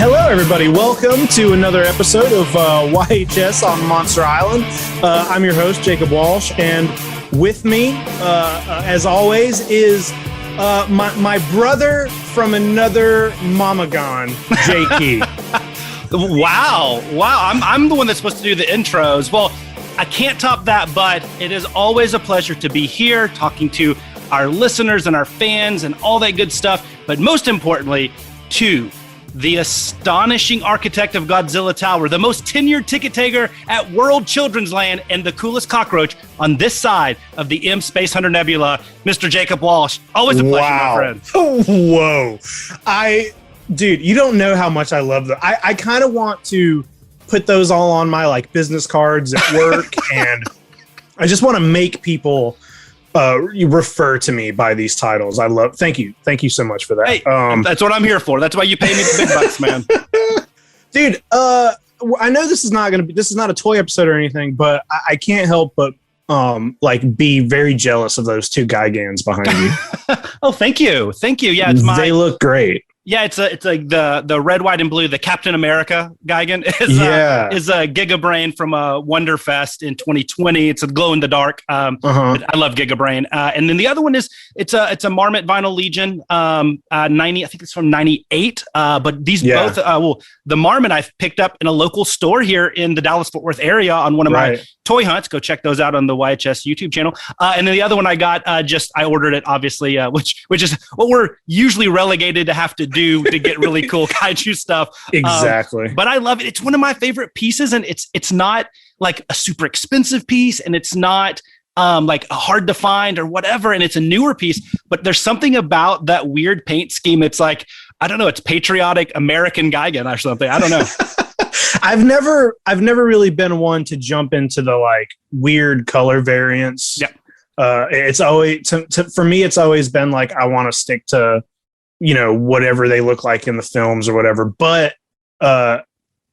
Hello, everybody. Welcome to another episode of YHS on Monster Island. I'm your host, Jacob Walsh, and with me, as always, is my brother from another Mamagon, Jakey. Wow. I'm the one that's supposed to do the intros. Well, I can't top that, but it is always a pleasure to be here talking to our listeners and our fans and all that good stuff. But most importantly, to the astonishing architect of Godzilla Tower, the most tenured ticket taker at World Children's Land, and the coolest cockroach on this side of the M Space Hunter Nebula, Mr. Jacob Walsh. Always a pleasure, my friend. Whoa. Dude, you don't know how much I love them. I kind of want to put those all on my business cards at work, and I just want to make people refer to me by these titles. Thank you so much for that. Hey, that's what I'm here for. That's why you pay me the big bucks, man. Dude, I know this is not a toy episode or anything, but I can't help but be very jealous of those two Gigans behind you. Oh, thank you. Yeah, they look great. Yeah, it's like the red, white, and blue. The Captain America Gigan is a Gigabrain from Wonderfest in 2020. It's a glow in the dark. I love Gigabrain. And then the other one is it's a Marmot Vinyl Legion 90. I think it's from 98. But these both the Marmot I've picked up in a local store here in the Dallas-Fort Worth area on one of my toy hunts. Go check those out on the YHS YouTube channel. And then the other one I got I ordered it obviously, which is what we're usually relegated to have to do to get really cool kaiju stuff. Exactly. But I love it. It's one of my favorite pieces, and it's not like a super expensive piece, and it's not hard to find or whatever, and it's a newer piece, but there's something about that weird paint scheme. It's like, I don't know, it's patriotic American Gigan or something. I don't know. I've never really been one to jump into the weird color variants. Yeah. It's always for me, it's always been I want to stick to whatever they look like in the films or whatever. But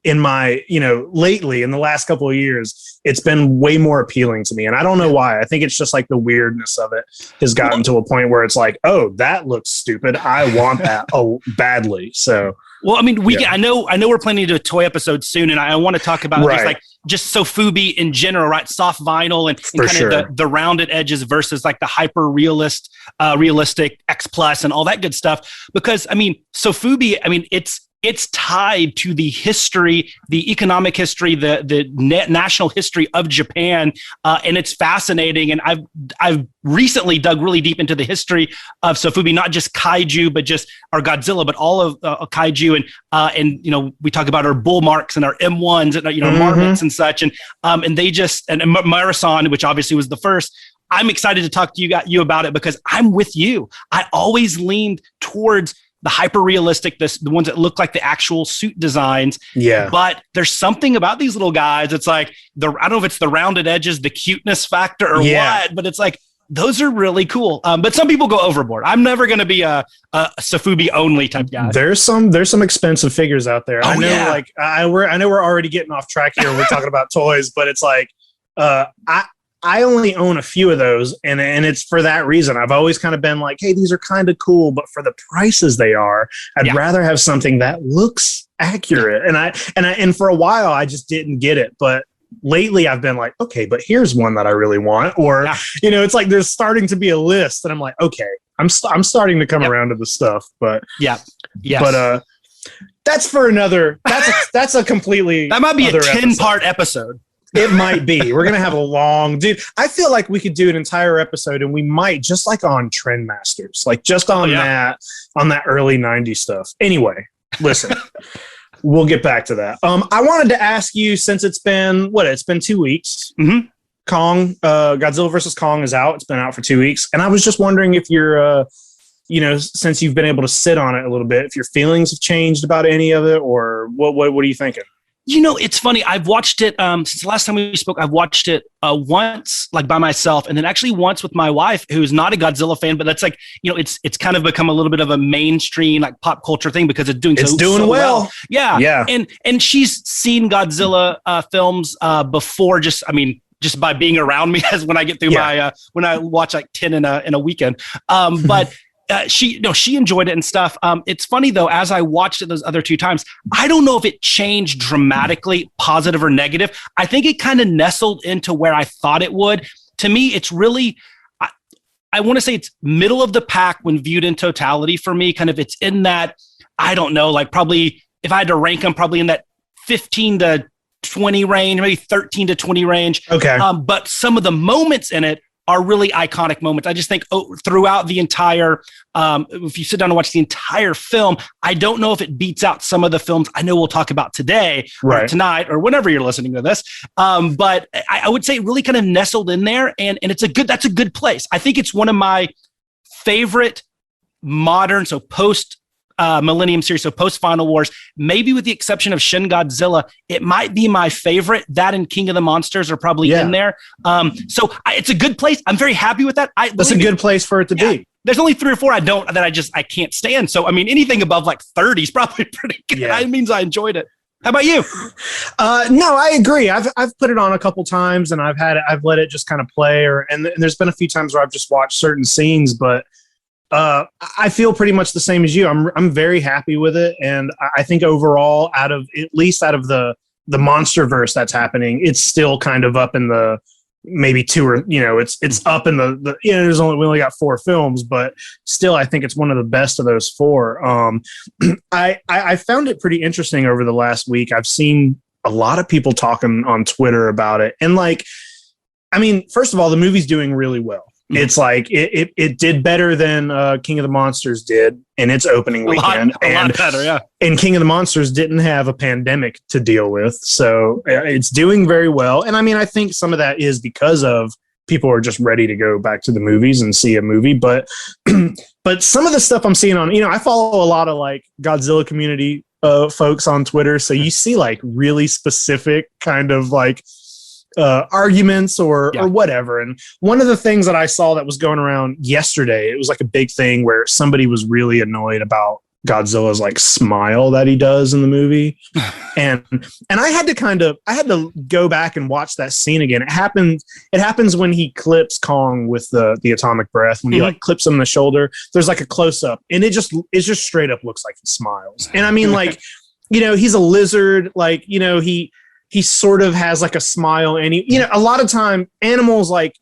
in my, lately in the last couple of years, it's been way more appealing to me. And I don't know why. I think it's just the weirdness of it has gotten to a point where it's oh, that looks stupid. I want that badly. So. Well, I mean, I know we're planning to do a toy episode soon, and I want to talk about just Sofubi in general, right? Soft vinyl and kind of the rounded edges versus the hyper realistic X Plus and all that good stuff. Because I mean, Sofubi, it's tied to the history, the economic history, the national history of Japan, and it's fascinating. And I've recently dug really deep into the history of Sofubi, not just Kaiju, but just our Godzilla, but all of Kaiju, and we talk about our bull marks and our M1s and marmots and such, and they just and Marasan, which obviously was the first. I'm excited to talk to you about it because I'm with you. I always leaned towards the hyper realistic, the ones that look like the actual suit designs. Yeah. But there's something about these little guys. It's I don't know if it's the rounded edges, the cuteness factor or what, but it's those are really cool. But some people go overboard. I'm never going to be a Sofubi only type guy. There's some expensive figures out there. I know I know we're already getting off track here. We're talking about toys, but it's I only own a few of those, and it's for that reason. I've always kind of been hey, these are kind of cool, but for the prices they are, I'd rather have something that looks accurate. And for a while, I just didn't get it. But lately, I've been okay, but here's one that I really want. Or it's there's starting to be a list, and I'm okay, I'm starting to come around to the stuff. But but that's for another. That's a completely that might be a 10-part episode. It might be. We're going to have a long... Dude, I feel like we could do an entire episode, and we might, just on Trendmasters, just on that early 90s stuff. Anyway, listen, we'll get back to that. I wanted to ask you, since it's been 2 weeks. Mm-hmm. Kong, Godzilla vs. Kong is out. It's been out for 2 weeks. And I was just wondering if you're, since you've been able to sit on it a little bit, if your feelings have changed about any of it, or what are you thinking? It's funny. I've watched it since the last time we spoke. I've watched it once, by myself, and then actually once with my wife, who's not a Godzilla fan, but that's it's kind of become a little bit of a mainstream pop culture thing because it's doing so well. Yeah. And she's seen Godzilla films before. Just by being around me, as when I get through my when I watch 10 in a weekend. But she enjoyed it and stuff. It's funny though, as I watched it those other 2 times, I don't know if it changed dramatically, positive or negative. I think it kind of nestled into where I thought it would. To me, it's really, I want to say it's middle of the pack when viewed in totality for me. Kind of, it's in that, I don't know, like probably if I had to rank them, probably in that 15 to 20 range, maybe 13 to 20 range. Okay. But some of the moments in it are really iconic moments. I just think throughout the entire, if you sit down and watch the entire film, I don't know if it beats out some of the films I know we'll talk about today or tonight or whenever you're listening to this. But I would say it really kind of nestled in there, and that's a good place. I think it's one of my favorite modern, so post Millennium series, so post Final Wars, maybe with the exception of Shin Godzilla, it might be my favorite. That and King of the Monsters are probably in there. So it's a good place. I'm very happy with that. That's a good place for it to be. There's only 3 or 4 I can't stand. So I mean, anything above like 30 is probably pretty good. Yeah. That means I enjoyed it. How about you? No, I agree. I've put it on a couple times, and I've let it just kind of play, and there's been a few times where I've just watched certain scenes, but I feel pretty much the same as you. I'm very happy with it, and I think overall, at least out of the MonsterVerse that's happening, it's still kind of up in the maybe 2 or it's up in the we only got 4 films, but still I think it's one of the best of those 4. I found it pretty interesting over the last week. I've seen a lot of people talking on Twitter about it, and first of all, the movie's doing really well. It's like it did better than King of the Monsters did in its opening weekend. A lot better, yeah. And King of the Monsters didn't have a pandemic to deal with, so it's doing very well. And I think some of that is because of people are just ready to go back to the movies and see a movie. But but some of the stuff I'm seeing on, I follow a lot of like Godzilla community folks on Twitter, so you see like really specific kind of like arguments or whatever. And one of the things that I saw that was going around yesterday, it was like a big thing where somebody was really annoyed about Godzilla's like smile that he does in the movie. and I had to go back and watch that scene again. It happens when he clips Kong with the atomic breath, when he like clips him in the shoulder. There's like a close up, and it just straight up looks like he smiles. And he's a lizard, like, he sort of has like a smile, and a lot of time animals like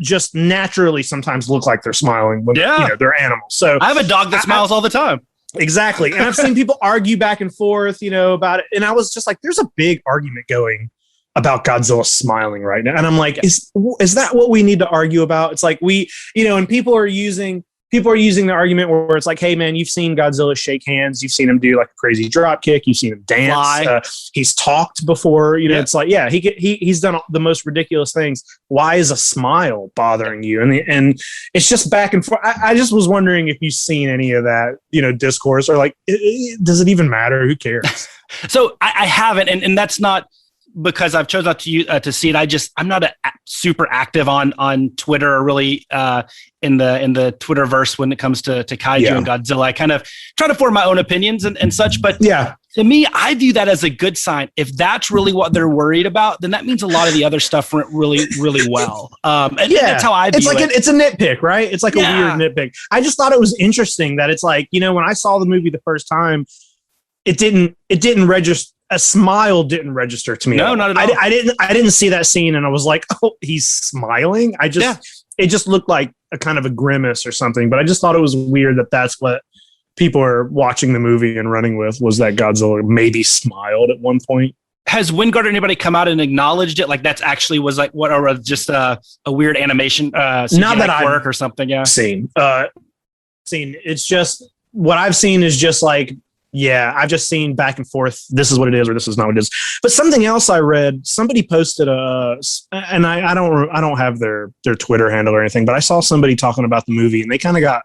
just naturally sometimes look like they're smiling when they're animals. So I have a dog that smiles all the time. Exactly. And I've seen people argue back and forth, about it. And I was just like, there's a big argument going about Godzilla smiling right now. And I'm like, is that what we need to argue about? It's like and people are using the argument where it's like, hey man, you've seen Godzilla shake hands, you've seen him do like a crazy drop kick, you've seen him dance, he's talked before, it's like, he's done the most ridiculous things. Why is a smile bothering you? And it's just back and forth. I just was wondering if you've seen any of that, discourse, or like, does it even matter? Who cares? So I haven't, and that's not because I've chosen not to see it. I'm not super active on Twitter, or really in the Twitterverse when it comes to Kaiju and Godzilla. I kind of try to form my own opinions and such. But to me, I view that as a good sign. If that's really what they're worried about, then that means a lot of the other stuff went really, really well. That's how I view it. It's a nitpick, right? It's like a weird nitpick. I just thought it was interesting that it's like, when I saw the movie the first time, it didn't register. A smile didn't register to me. No, not at all. I didn't see that scene, and I was like, oh, he's smiling. It just looked like a kind of a grimace or something. But I just thought it was weird that that's what people are watching the movie and running with, was that Godzilla maybe smiled at one point. Has Wingard or anybody come out and acknowledged it? Like that's actually was like what, or just a weird animation not that I've work or something. Yeah, seen. It's just what I've seen is just like. Yeah, I've just seen back and forth. This is what it is, or this is not what it is. But something else I read, somebody posted and I don't have their Twitter handle or anything, but I saw somebody talking about the movie, and they kind of got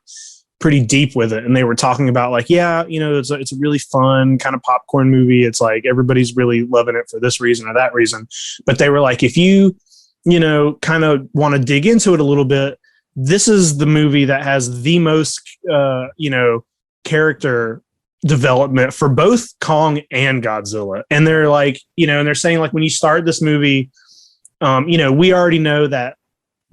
pretty deep with it, and they were talking about like, it's a really fun kind of popcorn movie. It's like everybody's really loving it for this reason or that reason. But they were like, if you kind of want to dig into it a little bit, this is the movie that has the most character development for both Kong and Godzilla. And they're like, and they're saying like, when you start this movie, we already know that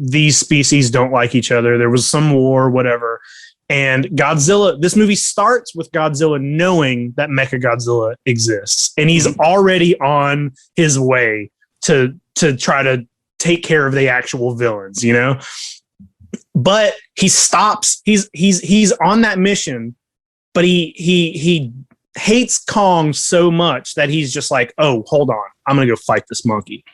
these species don't like each other. There was some war, whatever. And Godzilla, this movie starts with Godzilla knowing that Mechagodzilla exists. And he's already on his way to try to take care of the actual villains, you know? But he stops. He's on that mission, but he hates Kong so much that he's just like, oh, hold on, I'm gonna go fight this monkey.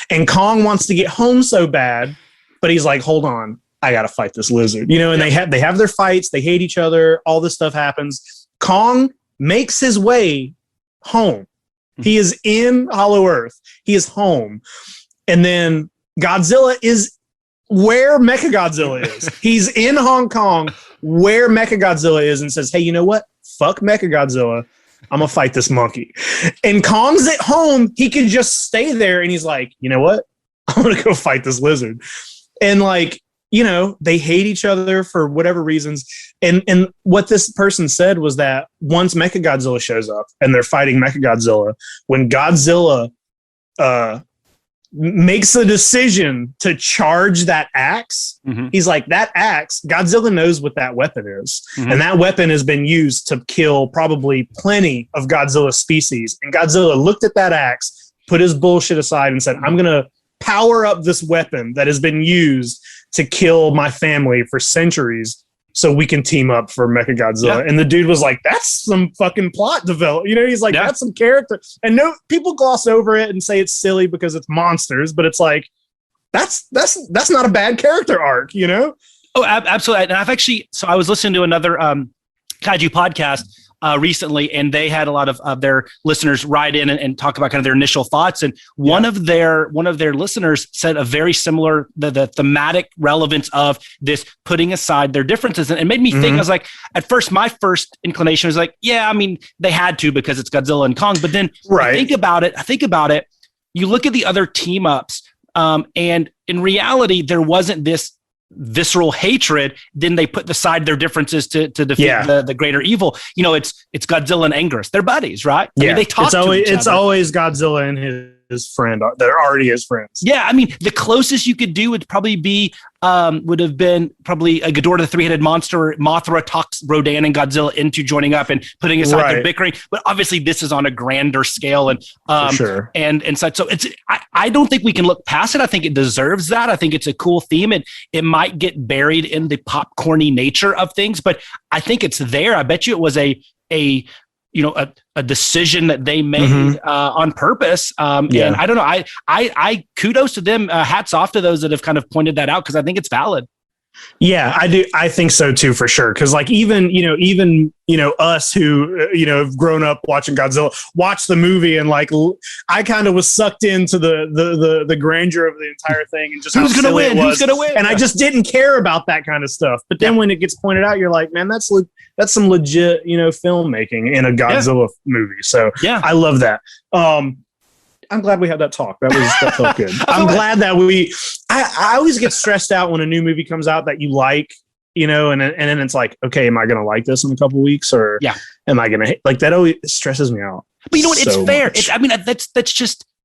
And Kong wants to get home so bad, but he's like, hold on, I gotta fight this lizard, you know. And they have their fights, they hate each other, all this stuff happens. Kong makes his way home. He is in Hollow Earth. He is home. And then Godzilla is where Mechagodzilla is. He's in Hong Kong where Mechagodzilla is and says, hey, you know what? Fuck Mechagodzilla. I'm going to fight this monkey. And Kong's at home. He can just stay there. And he's like, you know what? I'm going to go fight this lizard. And like, you know, they hate each other for whatever reasons. And what this person said was that once Mechagodzilla shows up and they're fighting Mechagodzilla, when Godzilla makes the decision to charge that axe, he's like, that axe, Godzilla knows what that weapon is. And that weapon has been used to kill probably plenty of Godzilla species. And Godzilla looked at that axe, put his bullshit aside and said, I'm going to power up this weapon that has been used to kill my family for centuries so we can team up for Mechagodzilla. Yeah. And the dude was like, that's some fucking plot development. You know, he's like, that's some character. And no, people gloss over it and say it's silly because it's monsters, but it's like, that's not a bad character arc, you know? Oh, absolutely. And I was listening to another Kaiju podcast recently, and they had a lot of their listeners write in and talk about kind of their initial thoughts. And one of their listeners said a very similar, the thematic relevance of this putting aside their differences. And it made me think, I was like, at first, my first inclination was like, yeah, I mean, they had to because it's Godzilla and Kong. But then I think about it, you look at the other team ups, and in reality, there wasn't this visceral hatred. Then they put aside their differences to defeat the greater evil. You know, it's Godzilla and Anguirus. They're buddies, right? I mean, they talk to each other. It's always Godzilla and his friend. They're already his friends. Yeah, I mean, the closest you could do would probably be would have been probably a Ghidorah the three-headed monster. Mothra talks Rodan and Godzilla into joining up and putting aside their bickering. But obviously, this is on a grander scale and and such. So I don't think we can look past it. I think it deserves that. I think it's a cool theme, and it might get buried in the popcorny nature of things, but I think it's there. I bet you it was a decision that they made on purpose. And I don't know. I kudos to them. Hats off to those that have kind of pointed that out, because I think it's valid. Yeah, I do. I think so too, for sure. Because like even us who have grown up watching Godzilla, watch the movie, and like I kind of was sucked into the grandeur of the entire thing and just who's gonna win, and I just didn't care about that kind of stuff. But then when it gets pointed out, you're like, man, that's some legit filmmaking in a Godzilla movie. So I love that. I'm glad we had that talk. That felt good. I'm glad that I always get stressed out when a new movie comes out that you like, and then it's like, okay, am I going to like this in a couple weeks, or am I going to like that? Always stresses me out. But you know what? It's fair.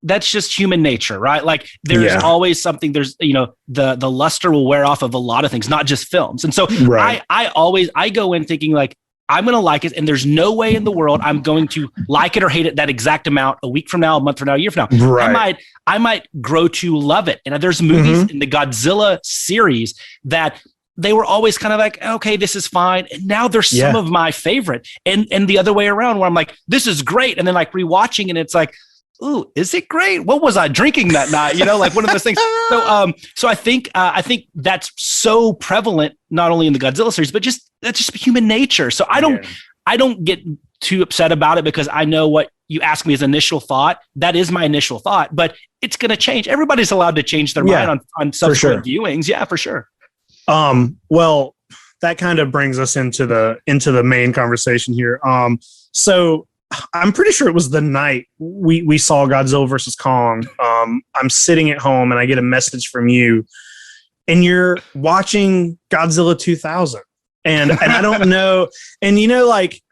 That's just human nature, right? Like there's always something. There's the luster will wear off of a lot of things, not just films. And so I go in thinking like, I'm going to like it, and there's no way in the world I'm going to like it or hate it that exact amount a week from now, a month from now, a year from now. Right. I might grow to love it. And there's movies in the Godzilla series that they were always kind of like, okay, this is fine. And now they're some of my favorite. And the other way around, where I'm like, this is great. And then like rewatching, and it's like, ooh, is it great? What was I drinking that night? Like one of those things. So I think that's so prevalent, not only in the Godzilla series, but that's just human nature. So I don't get too upset about it, because I know what you asked me as initial thought. That is my initial thought, but it's going to change. Everybody's allowed to change their mind on subsequent viewings. Yeah, for sure. Well, that kind of brings us into the main conversation here. So I'm pretty sure it was the night we saw Godzilla versus Kong. I'm sitting at home and I get a message from you, and you're watching Godzilla 2000, and I don't know, and like,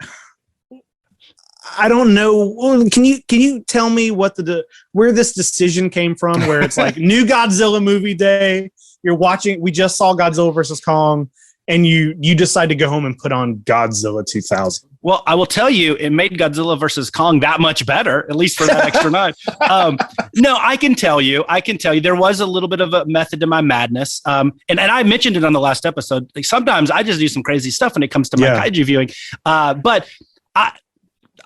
I don't know. Can you tell me where this decision came from? Where it's like new Godzilla movie day, you're watching. We just saw Godzilla versus Kong, and you decide to go home and put on Godzilla 2000. Well, I will tell you, it made Godzilla versus Kong that much better, at least for that extra night. No, I can tell you, there was a little bit of a method to my madness. And I mentioned it on the last episode. Like, sometimes I just do some crazy stuff when it comes to my kaiju viewing. But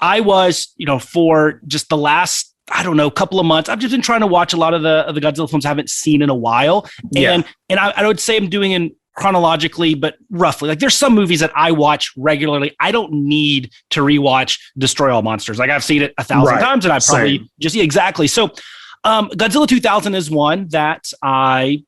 I was, for just the last, I don't know, couple of months, I've just been trying to watch a lot of the Godzilla films I haven't seen in a while. And I would say I'm doing in chronologically, but roughly. Like, there's some movies that I watch regularly. I don't need to rewatch Destroy All Monsters. Like, I've seen it 1,000 times, and I probably exactly. So Godzilla 2000 is one that I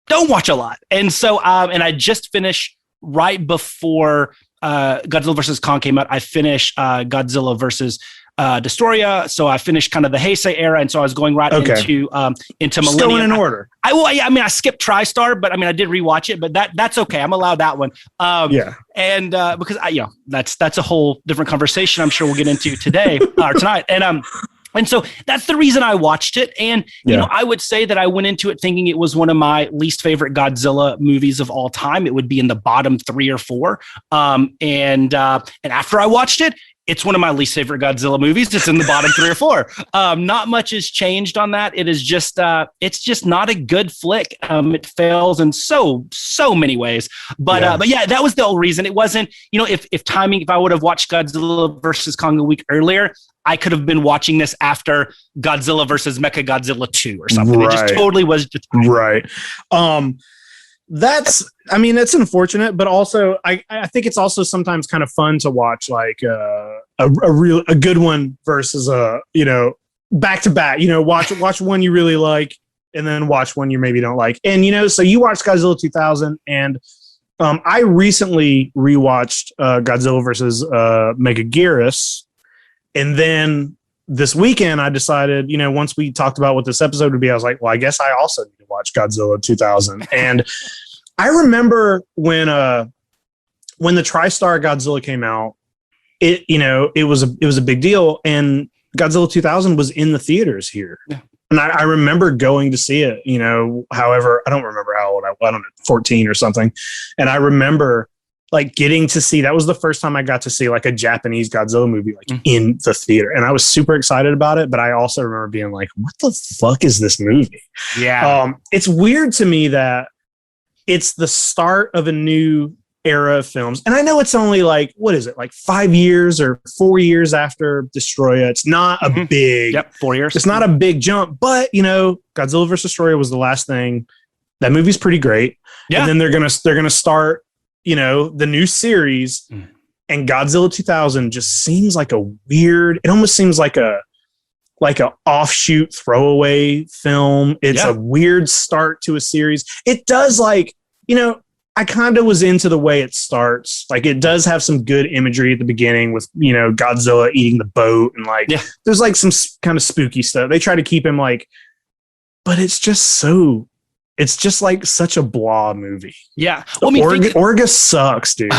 don't watch a lot. And so, and I just finished right before Godzilla versus Kong came out. I finished Godzilla versus Destroya. So I finished kind of the Heisei era, and so I was going right into Millennium. Still in order. I skipped TriStar, but I did rewatch it, but that's okay. I'm allowed that one. And because that's a whole different conversation I'm sure we'll get into today or tonight. And so that's the reason I watched it. And, I would say that I went into it thinking it was one of my least favorite Godzilla movies of all time. It would be in the bottom 3 or 4. And after I watched it, it's one of my least favorite Godzilla movies. It's in the bottom 3 or 4. Not much has changed on that. It is just, it's just not a good flick. It fails in so many ways. But that was the whole reason. It wasn't, if I would have watched Godzilla versus Kong a week earlier, I could have been watching this after Godzilla versus Mechagodzilla 2 or something. Right. It just totally was just right. That's unfortunate, but also I think it's also sometimes kind of fun to watch like a good one versus back to back. Watch one you really like and then watch one you maybe don't like. And so you watched Godzilla 2000, and I recently rewatched Godzilla versus Megaguirus, and then this weekend I decided, once we talked about what this episode would be, I was like, well, I guess I also need to watch Godzilla 2000. And I remember when the TriStar Godzilla came out, it was a big deal, and Godzilla 2000 was in the theaters here. Yeah. And I remember going to see it, however, I don't remember how old I don't know, 14 or something. And I remember like getting to see, that was the first time I got to see like a Japanese Godzilla movie, like in the theater. And I was super excited about it. But I also remember being like, what the fuck is this movie? Yeah. It's weird to me that it's the start of a new era of films. And I know it's only like, what is it? Like 5 years or 4 years after Destroya. It's not a big, 4 years. It's not a big jump, but Godzilla vs. Destroya was the last thing. That movie's pretty great. Yeah. And then they're going to start, the new series, and Godzilla 2000 just seems like a weird, it almost seems like a offshoot throwaway film. It's a weird start to a series. It does I kind of was into the way it starts. Like, it does have some good imagery at the beginning with, Godzilla eating the boat and there's like some kind of spooky stuff. They try to keep him but it's just like such a blah movie. Yeah. Well, Orga sucks, dude.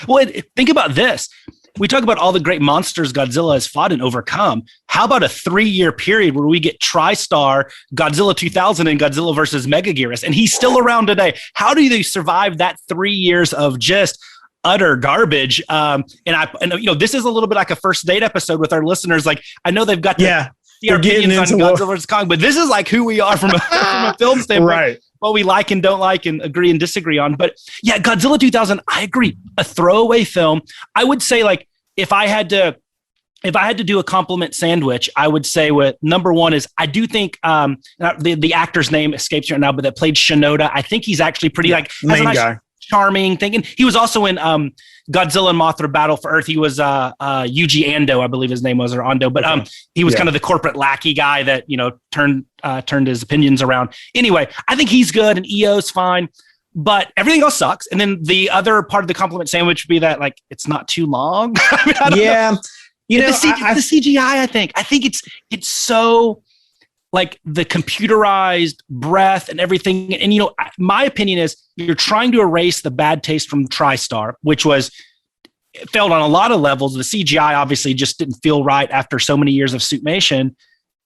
Well, think about this. We talk about all the great monsters Godzilla has fought and overcome. How about a 3-year period where we get TriStar, Godzilla 2000, and Godzilla versus Megaguirus, and he's still around today? How do they survive that 3 years of just utter garbage? And this is a little bit like a first date episode with our listeners. Like, I know they've got our opinions on Godzilla versus Kong, but this is like who we are from a film standpoint. Right. What we like and don't like and agree and disagree on. But yeah, Godzilla 2000, I agree. A throwaway film. I would say, like, if I had to do a compliment sandwich, I would say with number one is, I do think the actor's name escapes me right now, but that played Shinoda. I think he's actually pretty main guy. Charming thing. And he was also in Godzilla and Mothra Battle for Earth. He was Yuji Ando, I believe his name was, or Ando, but he was kind of the corporate lackey guy that turned his opinions around. Anyway, I think he's good, and EO's fine, but everything else sucks. And then the other part of the compliment sandwich would be that, like, it's not too long. I don't know. The CGI. I think it's so, like, the computerized breath and everything. And, my opinion is you're trying to erase the bad taste from TriStar, which failed on a lot of levels. The CGI obviously just didn't feel right after so many years of suitmation.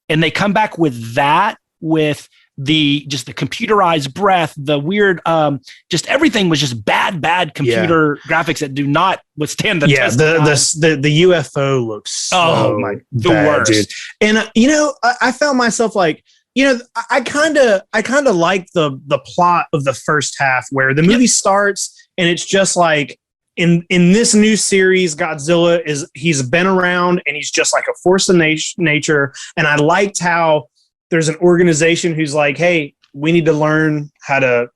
And they come back with that, with the computerized breath, the weird, just everything was just bad computer graphics that do not withstand the test. The UFO looks the worst, dude. And I found myself like, I kind of like the plot of the first half where the movie starts and it's just like in this new series, Godzilla he's been around and he's just like a force of nature. And I liked how there's an organization who's like, hey, we need to learn how to,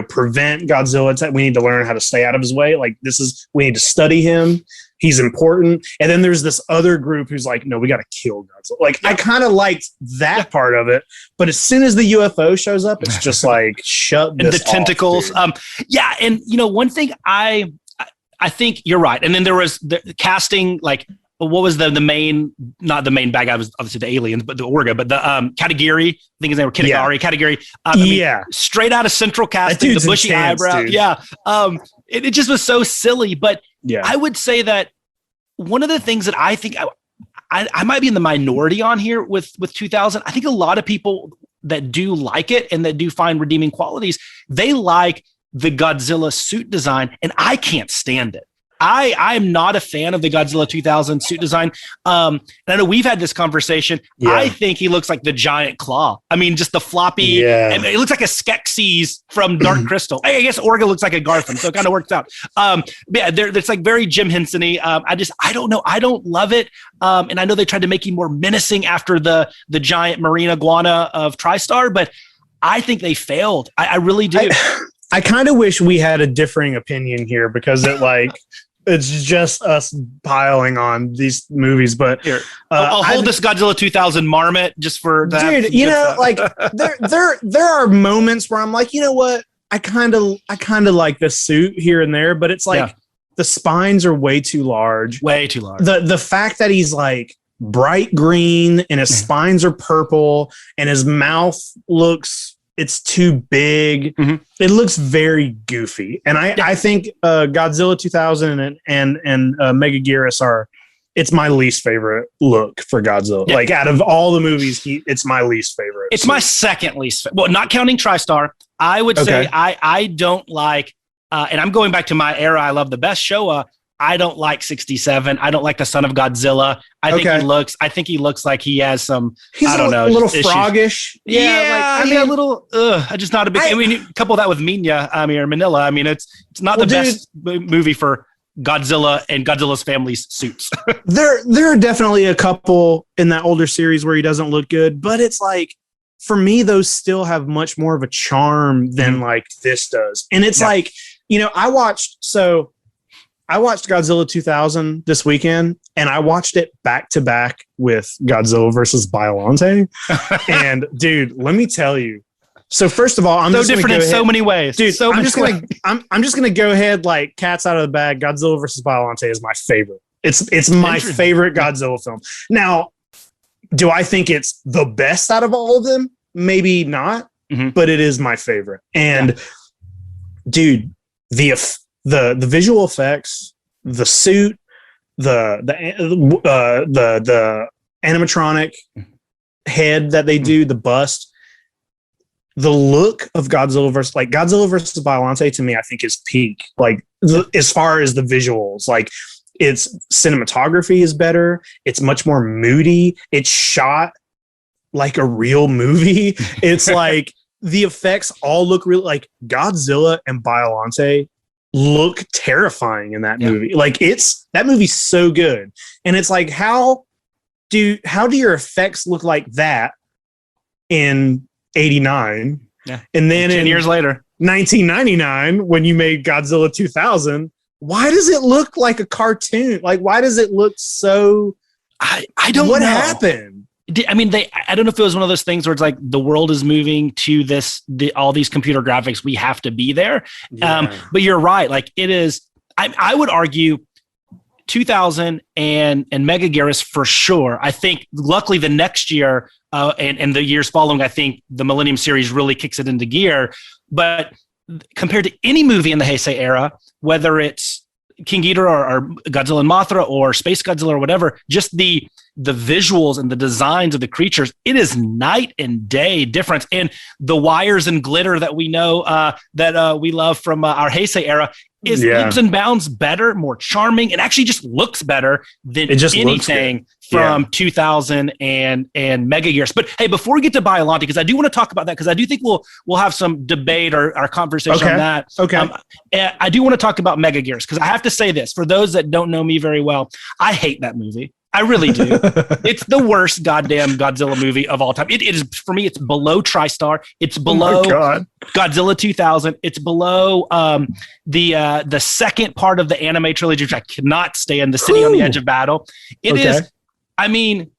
prevent Godzilla. We need to learn how to stay out of his way. Like we need to study him. He's important. And then there's this other group who's like, no, we got to kill Godzilla. Like, I kind of liked that part of it. But as soon as the UFO shows up, it's just like, shut this off, tentacles. Dude. And one thing I think you're right. And then there was the casting, like, what was the main, not the main bad guy, was obviously the aliens, but the Orga, but the Katagiri, I think his name was Katagiri. Straight out of Central Casting, the bushy eyebrow. Dude. Yeah. It just was so silly. But I would say that one of the things that I think I might be in the minority on here with 2000, I think a lot of people that do like it and that do find redeeming qualities, they like the Godzilla suit design, and I can't stand it. I'm not a fan of the Godzilla 2000 suit design. And I know we've had this conversation. Yeah. I think he looks like the giant claw. I mean, just the floppy. I mean, it looks like a Skeksis from Dark Crystal. I guess Orga looks like a Garfin, so it kind of works out. It's like very Jim Henson-y. I don't know. I don't love it. And I know they tried to make him more menacing after the giant marine iguana of TriStar, but I think they failed. I really do. I kind of wish we had a differing opinion here because it's just us piling on these movies, but here, I'll hold this Godzilla 2000 marmot just for that. Dude, like there are moments where I'm like, you know what? I kind of like this suit here and there, but it's like the spines are way too large. Way too large. The fact that he's like bright green and his spines are purple and his mouth it's too big. Mm-hmm. It looks very goofy. And I think Godzilla 2000 and Megaguirus it's my least favorite look for Godzilla. Yeah. Like out of all the movies, it's my least favorite. It's my second least. Well, not counting TriStar, I would say I don't like, and I'm going back to my era. I love the best Showa. I don't like 67. I don't like the Son of Godzilla. I think he looks like he has some. He's a little froggish. Yeah, a little. I'm just not a big. I mean, couple that with Manila. I mean, it's not the best movie for Godzilla and Godzilla's family's suits. There are definitely a couple in that older series where he doesn't look good, but it's like for me, those still have much more of a charm than like this does. And it's like, I watched Godzilla 2000 this weekend, and I watched it back to back with Godzilla versus Biollante. And dude, let me tell you. So first of all, I'm so different in so many ways, dude. I'm just gonna go ahead like cats out of the bag. Godzilla versus Biollante is my favorite. It's my favorite Godzilla film. Now, do I think it's the best out of all of them? Maybe not, but it is my favorite. And dude, the visual effects, the suit, the animatronic head that they do, the bust, the look of Godzilla versus Biollante to me, I think is peak. Like as far as the visuals, like its cinematography is better. It's much more moody. It's shot like a real movie. It's like the effects all look real. Like Godzilla and Biollante look terrifying in that movie. Like that movie's so good. And it's like, how do your effects look like that in 89? Yeah. And then 10 years later, 1999, when you made Godzilla 2000, why does it look like a cartoon? Like, why does it look so, I don't know. What happened? I mean, I don't know if it was one of those things where it's like the world is moving to all these computer graphics. We have to be there. Yeah. But you're right. Like it is, I would argue 2000 and Megaguirus for sure. I think luckily the next year and the years following, I think the Millennium series really kicks it into gear. But compared to any movie in the Heisei era, whether it's King Ghidorah or Godzilla and Mothra or Space Godzilla or whatever, just the visuals and the designs of the creatures, it is night and day difference. And the wires and glitter that we know that we love from our Heisei era is leaps and bounds better, more charming, and actually just looks better than anything from 2000 and Megaguirus. But hey, before we get to Biollante, because I do want to talk about that, because I do think we'll have some debate or conversation on that. Okay. I do want to talk about Megaguirus, because I have to say this, for those that don't know me very well, I hate that movie. I really do. It's the worst goddamn Godzilla movie of all time. It is, for me, it's below TriStar. It's below Godzilla 2000. It's below the second part of the anime trilogy, which I cannot stand, The City on the Edge of Battle. It is, I mean,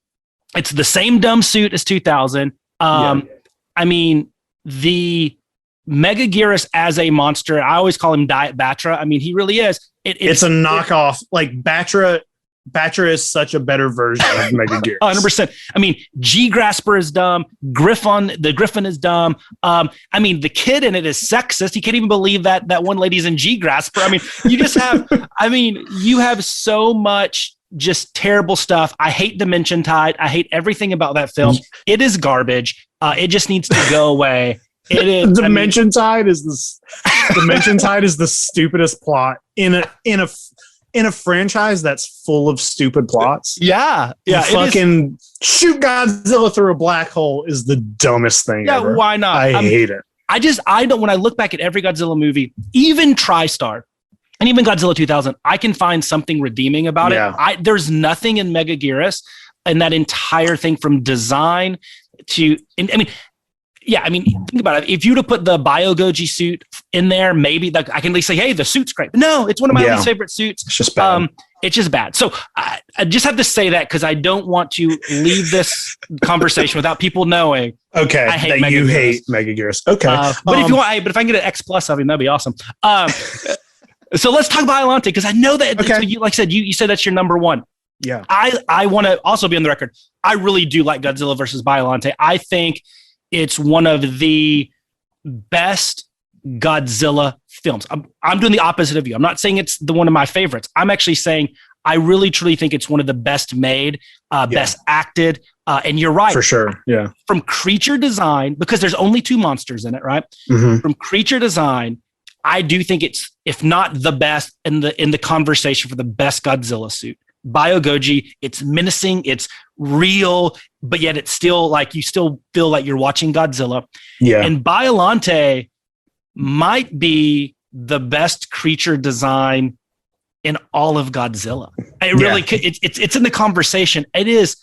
it's the same dumb suit as 2000. I mean, the Megaguirus as a monster, I always call him Diet Batra. I mean, he really is. It's a knockoff. Like, Batra is such a better version of Megaguirus. 100%. I mean, G-Grasper is dumb. The Griffin is dumb. I mean, the kid in it is sexist. He can't even believe that one lady's in G-Grasper. I mean, you just have, you have so much just terrible stuff. I hate Dimension Tide. I hate everything about that film. It is garbage. It just needs to go away. It is. Dimension Tide is the stupidest plot in a franchise that's full of stupid plots. Yeah. Fucking shoot Godzilla through a black hole is the dumbest thing ever. Why not? I hate it. I don't, when I look back at every Godzilla movie, even TriStar and even Godzilla 2000, I can find something redeeming about it. There's nothing in Megaguirus and that entire thing, from design to, think about it. If you'd have put the Biogoji suit in there, maybe I can at least say, hey, the suit's great. But no, it's one of my least favorite suits. It's just bad. It's just bad. So I just have to say that, because I don't want to leave this conversation without people knowing. Okay, I hate that you hate Megaguirus. Okay, but if you want, but if I can get an X+ of him, that'd be awesome. So let's talk Biollante, because I know that. Okay. So you, like I said, you said that's your number one. Yeah. I want to also be on the record. I really do like Godzilla versus Biollante. I think it's one of the best Godzilla films. I'm doing the opposite of you. I'm not saying it's one of my favorites. I'm actually saying I really, truly think it's one of the best made, best acted. And you're right. For sure. Yeah. From creature design, because there's only 2 monsters in it, right? Mm-hmm. From creature design, I do think it's, if not the best, in the conversation for the best Godzilla suit. Biogoji, it's menacing, it's real, but yet it's still like, you still feel like you're watching Godzilla. Yeah. And Biollante might be the best creature design in all of Godzilla. It really could. It's in the conversation. It is.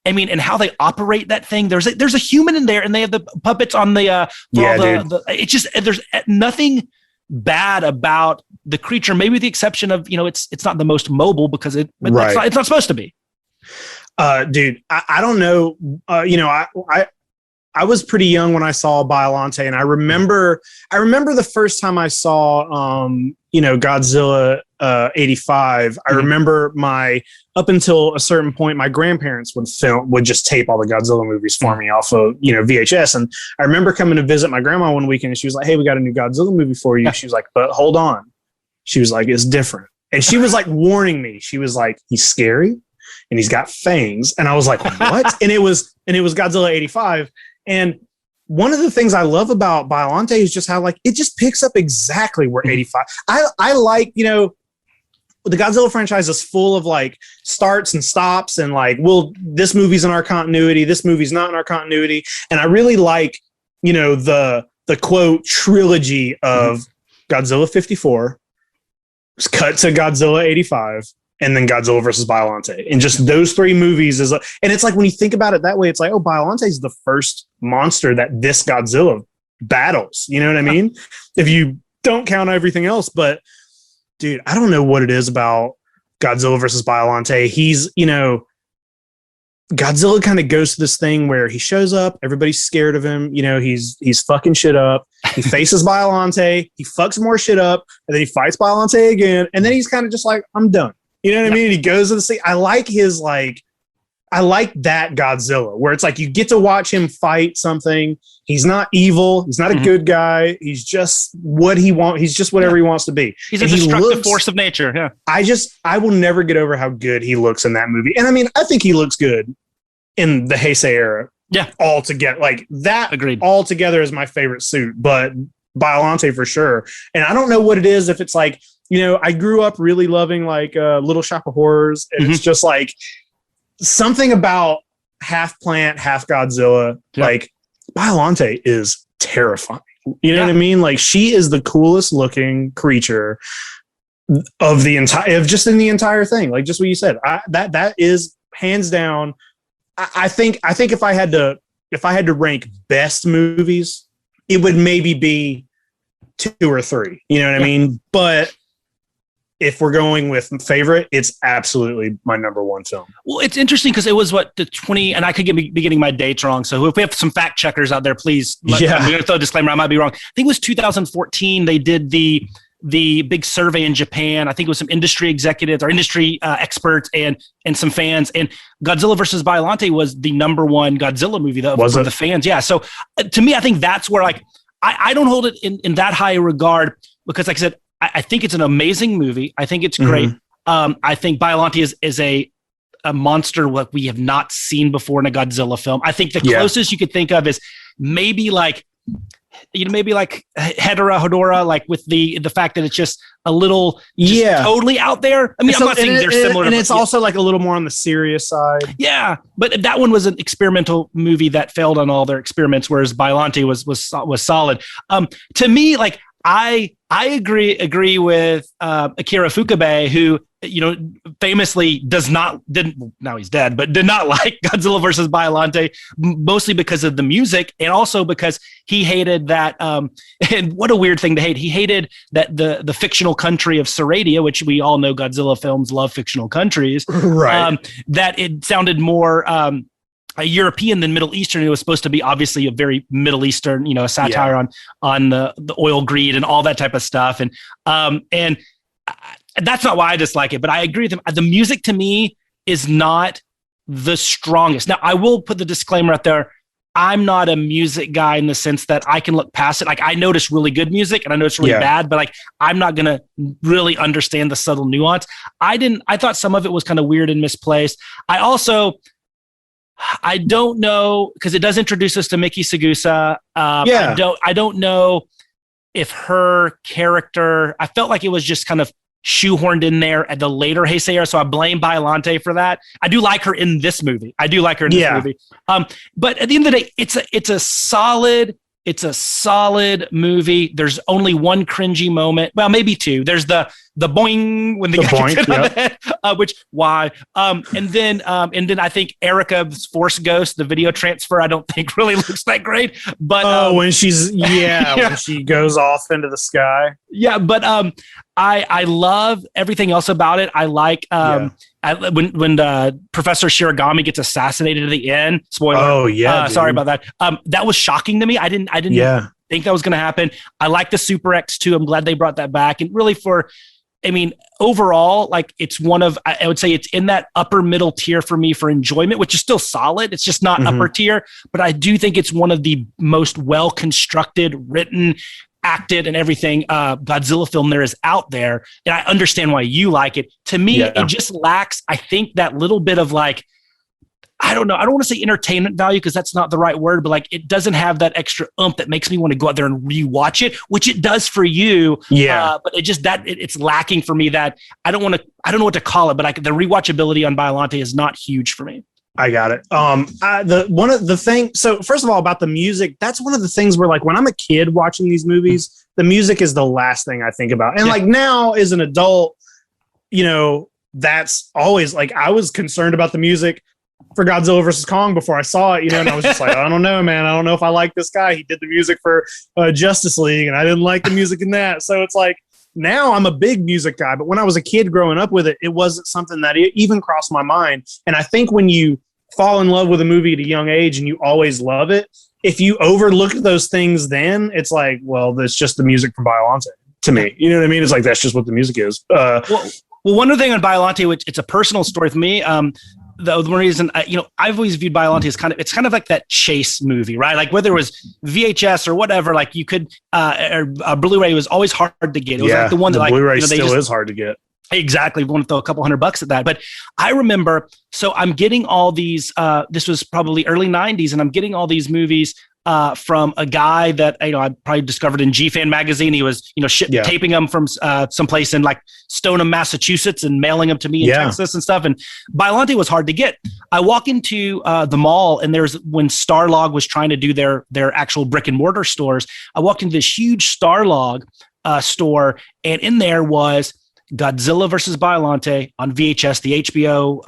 I mean, and how they operate that thing. There's a human in there, and they have the puppets on the. It's just, there's nothing bad about the creature, maybe with the exception of, it's not the most mobile, because it's not supposed to be. Dude, I don't know. I was pretty young when I saw Biollante, and I remember the first time I saw Godzilla 85. I remember up until a certain point, my grandparents would just tape all the Godzilla movies for me off of VHS. And I remember coming to visit my grandma one weekend, and she was like, "Hey, we got a new Godzilla movie for you." She was like, "But hold on." She was like, "It's different." And she was like warning me. She was like, "He's scary and he's got fangs." And I was like, "What?" and it was Godzilla 85. And one of the things I love about Biollante is just how, like, it just picks up exactly where 85. I like, the Godzilla franchise is full of like starts and stops, and like, well, this movie's in our continuity, this movie's not in our continuity. And I really like, the quote trilogy of Godzilla 54, cut to Godzilla 85, and then Godzilla versus Biollante. And just those 3 movies and it's like, when you think about it that way, it's like, oh, Biollante is the first monster that this Godzilla battles. You know what I mean? If you don't count everything else. But dude, I don't know what it is about Godzilla versus Biollante. He's, Godzilla kind of goes to this thing where he shows up, everybody's scared of him. He's fucking shit up. He faces Biollante, he fucks more shit up, and then he fights Biollante again. And then he's kind of just like, I'm done. You know what I mean? He goes to the sea. I like his, like, I like that Godzilla, where it's like you get to watch him fight something. He's not evil. He's not a good guy. He's just what he wants. He's just whatever he wants to be. He's a destructive force of nature. Yeah. I will never get over how good he looks in that movie. And I mean, I think he looks good in the Heisei era. Yeah. Altogether. Like that. Agreed. Altogether is my favorite suit, but Biollante for sure. And I don't know what it is. If it's like, you know, I grew up really loving like Little Shop of Horrors. And it's just like, something about half plant, half Godzilla, like Biollante is terrifying. You know what I mean? Like she is the coolest looking creature of the entire, just in the entire thing. Like just what you said, that is hands down. I think if I had to rank best movies, it would maybe be 2 or 3. You know what I mean? But if we're going with favorite, it's absolutely my number 1 film. Well, it's interesting because it was the 20, and I could be getting my dates wrong. So if we have some fact checkers out there, please, I'm going to throw a disclaimer. I might be wrong. I think it was 2014. They did the big survey in Japan. I think it was some industry executives or industry experts and some fans. And Godzilla versus Biollante was the number 1 Godzilla movie for the fans. Yeah. So to me, I think that's where like I don't hold it in that high regard because, like I said, I think it's an amazing movie. I think it's great. I think Biollante is a monster what we have not seen before in a Godzilla film. I think the closest you could think of is maybe like Hedorah, like with the fact that it's just a little totally out there. I mean, I'm not saying they're similar. And it's also like a little more on the serious side. Yeah, but that one was an experimental movie that failed on all their experiments, whereas Biollante was solid. To me, like I agree with Akira Ifukube, who famously now he's dead, but did not like Godzilla versus Biollante, mostly because of the music and also because he hated that. And what a weird thing to hate. He hated that the fictional country of Saradia, which we all know Godzilla films love fictional countries, right? That it sounded more a European than Middle Eastern. It was supposed to be obviously a very Middle Eastern, a satire on the oil greed and all that type of stuff. And that's not why I dislike it, but I agree with him. The music to me is not the strongest. Now I will put the disclaimer out there. I'm not a music guy in the sense that I can look past it. Like I notice really good music and I notice really bad, but like, I'm not going to really understand the subtle nuance. I thought some of it was kind of weird and misplaced. I don't know, because it does introduce us to Miki Sagusa. I don't know if her character, I felt like it was just kind of shoehorned in there at the later Heisei era, so I blame Biollante for that. I do like her in this movie. But at the end of the day, it's a solid movie. There's only one cringy moment. Well, maybe 2. There's the boing when the guy gets hit on the head, which why? And then I think Erica's Force Ghost, the video transfer, I don't think really looks that great. But when she's when she goes off into the sky. Yeah, but I love everything else about it. I like when Professor Shiragami gets assassinated at the end. Spoiler. Oh yeah. Sorry about that. That was shocking to me. I didn't think that was going to happen. I like the Super X too. I'm glad they brought that back. And really overall, like it's one of, I would say it's in that upper middle tier for me for enjoyment, which is still solid. It's just not upper tier, but I do think it's one of the most well-constructed, written, acted and everything Godzilla film there is out there. And I understand why you like it. To me, it just lacks, I think, that little bit of like, I don't know. I don't want to say entertainment value because that's not the right word, but like it doesn't have that extra oomph that makes me want to go out there and rewatch it, which it does for you. Yeah. But it's lacking for me that I don't know what to call it, but the rewatchability on Biollante is not huge for me. I got it. So first of all, about the music, that's one of the things where like when I'm a kid watching these movies, the music is the last thing I think about. And like now as an adult, that's always like, I was concerned about the music for Godzilla versus Kong before I saw it, and I was just like, I don't know, man. I don't know if I like this guy. He did the music for Justice League and I didn't like the music in that. So it's like, now I'm a big music guy, but when I was a kid growing up with it, it wasn't something that even crossed my mind. And I think when you fall in love with a movie at a young age and you always love it, if you overlook those things, then it's like, well, that's just the music from Biollante to me. You know what I mean? It's like, that's just what the music is. Well, one other thing on Biollante, which it's a personal story for me. the one reason, I've always viewed Biollante as it's kind of like that chase movie, right? Like whether it was VHS or whatever, like you could, or Blu-ray was always hard to get. It was like the one that Blu-ray still is hard to get. Exactly. We want to throw a couple $100 at that. But I remember, so I'm getting all these, this was probably early 90s, and I'm getting all these movies from a guy that I probably discovered in G-Fan magazine. He was taping them from someplace in like Stoneham, Massachusetts, and mailing them to me in Texas and stuff. And Biollante was hard to get. I walk into the mall, and when Starlog was trying to do their actual brick and mortar stores, I walked into this huge Starlog store, and in there was Godzilla versus Biollante on VHS, the HBO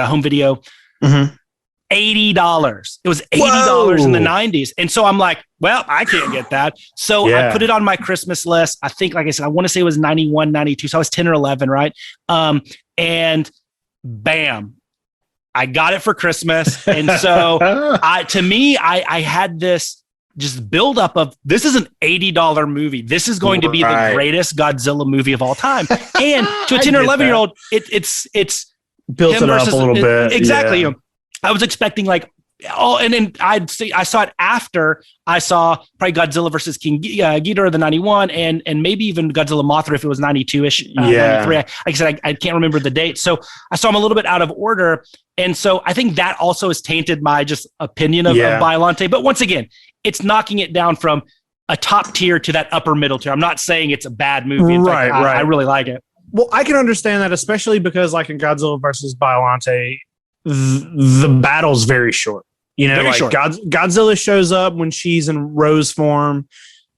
home video. Mm-hmm. $80. It was $80 in the 90s. And so I'm like, well, I can't get that. So I put it on my Christmas list. I think, like I said, I want to say it was 91, 92. So I was 10 or 11, right? And bam, I got it for Christmas. And so I had this just build up of, this is an $80 movie. This is going to be the greatest Godzilla movie of all time. And to a 10 or 11 year old, it's built it up a little bit. Exactly. Yeah. I was expecting and then I saw it after I saw probably Godzilla versus King Ghidorah, the 91, and maybe even Godzilla Mothra if it was 92-ish, 93. Like I said, I can't remember the date. So I saw them a little bit out of order. And so I think that also has tainted my just opinion of Biollante. But once again, it's knocking it down from a top tier to that upper middle tier. I'm not saying it's a bad movie. In fact, I really like it. Well, I can understand that, especially because like in Godzilla versus Biollante, the battle's very short. Short. Godzilla shows up when she's in Rose form,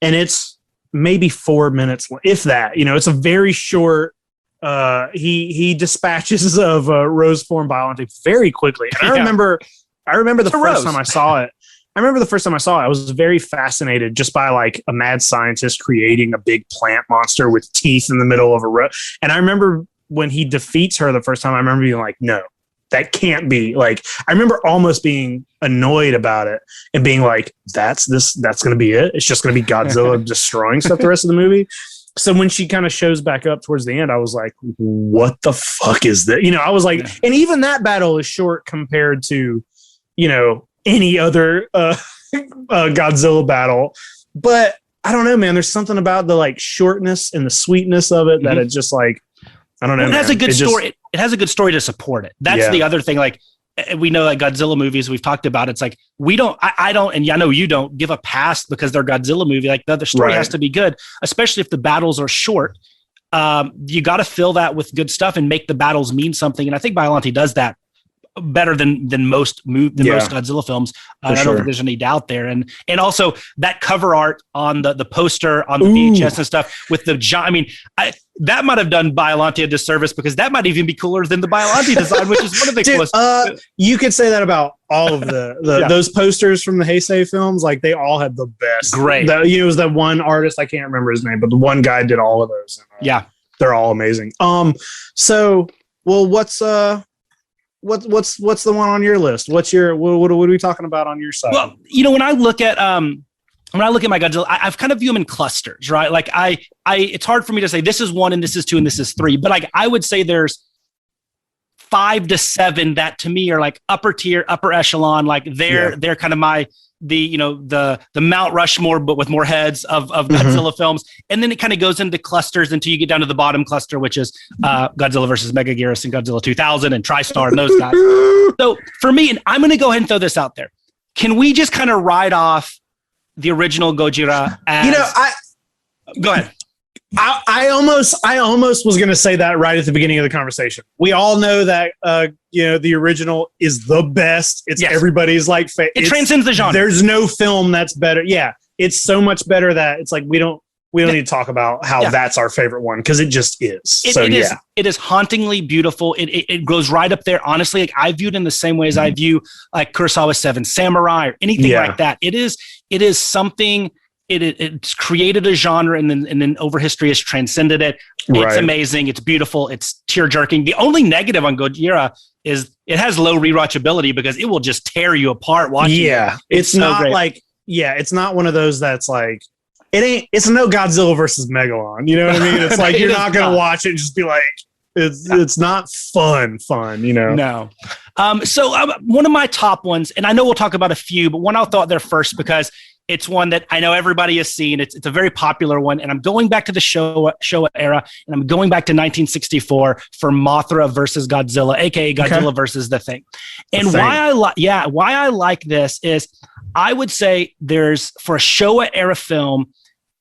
and it's maybe 4 minutes, if that. It's a very short. He dispatches of Rose form Biollante very quickly. And I remember the first time I saw it. I was very fascinated just by like a mad scientist creating a big plant monster with teeth in the middle of a road. And I remember when he defeats her the first time, I remember being like, no. That can't be. Like, I remember almost being annoyed about it and being like, that's going to be it. It's just going to be Godzilla destroying stuff the rest of the movie. So when she kind of shows back up towards the end, I was like, what the fuck is that? I was like, and even that battle is short compared to, any other Godzilla battle. But I don't know, man. There's something about the like shortness and the sweetness of it that it just like, I don't know. It has a good story. It has a good story to support it. That's the other thing. Like we know that Godzilla movies we've talked about. It's like I don't, and I know you don't give a pass because they're Godzilla movie. Like the story has to be good, especially if the battles are short. You got to fill that with good stuff and make the battles mean something. And I think Biollante does that better than most Godzilla films. I don't think there's any doubt there. And also that cover art on the poster on the VHS and stuff with the that might have done Biollante a disservice because that might even be cooler than the Biollante design, which is one of the coolest. You could say that about all of the those posters from the Heisei films. Like they all had the best. Great. It was that one artist, I can't remember his name, but the one guy did all of those. And, they're all amazing. So, well, what's the one on your list? What are we talking about on your side? Well, when I look at my Godzilla, I've kind of view them in clusters, right? Like it's hard for me to say this is 1 and this is 2 and this is 3, but like I would say there's 5 to 7 that to me are like upper tier, upper echelon. Like they're kind of the Mount Rushmore, but with more heads of Godzilla films. And then it kind of goes into clusters until you get down to the bottom cluster, which is Godzilla versus Megaguirus and Godzilla 2000 and TriStar and those guys. So for me, and I'm going to go ahead and throw this out there. Can we just kind of ride off the original Gojira as... Go ahead. I almost was going to say that right at the beginning of the conversation. We all know that the original is the best. It's everybody's like it transcends the genre. There's no film that's better. Yeah, it's so much better that it's like we don't need to talk about how that's our favorite one because it just is. It is hauntingly beautiful. It goes right up there. Honestly, like I view it in the same way as I view like Kurosawa's Seven Samurai or anything like that. It is something. It's created a genre and then over history has transcended it. It's amazing. It's beautiful. It's tear jerking. The only negative on Gojira is it has low rewatchability because it will just tear you apart watching it. It's not so like, it's not one of those that's like, it's no Godzilla versus Megalon. You know what I mean? It's like, you're not going to watch it and just be like, It's not fun, you know? No. So one of my top ones, and I know we'll talk about a few, but one I'll throw out there first because it's one that I know everybody has seen. It's a very popular one, and I'm going back to the Showa era, and I'm going back to 1964 for Mothra versus Godzilla, aka Godzilla versus the Thing. And why I like this is I would say for a Showa era film,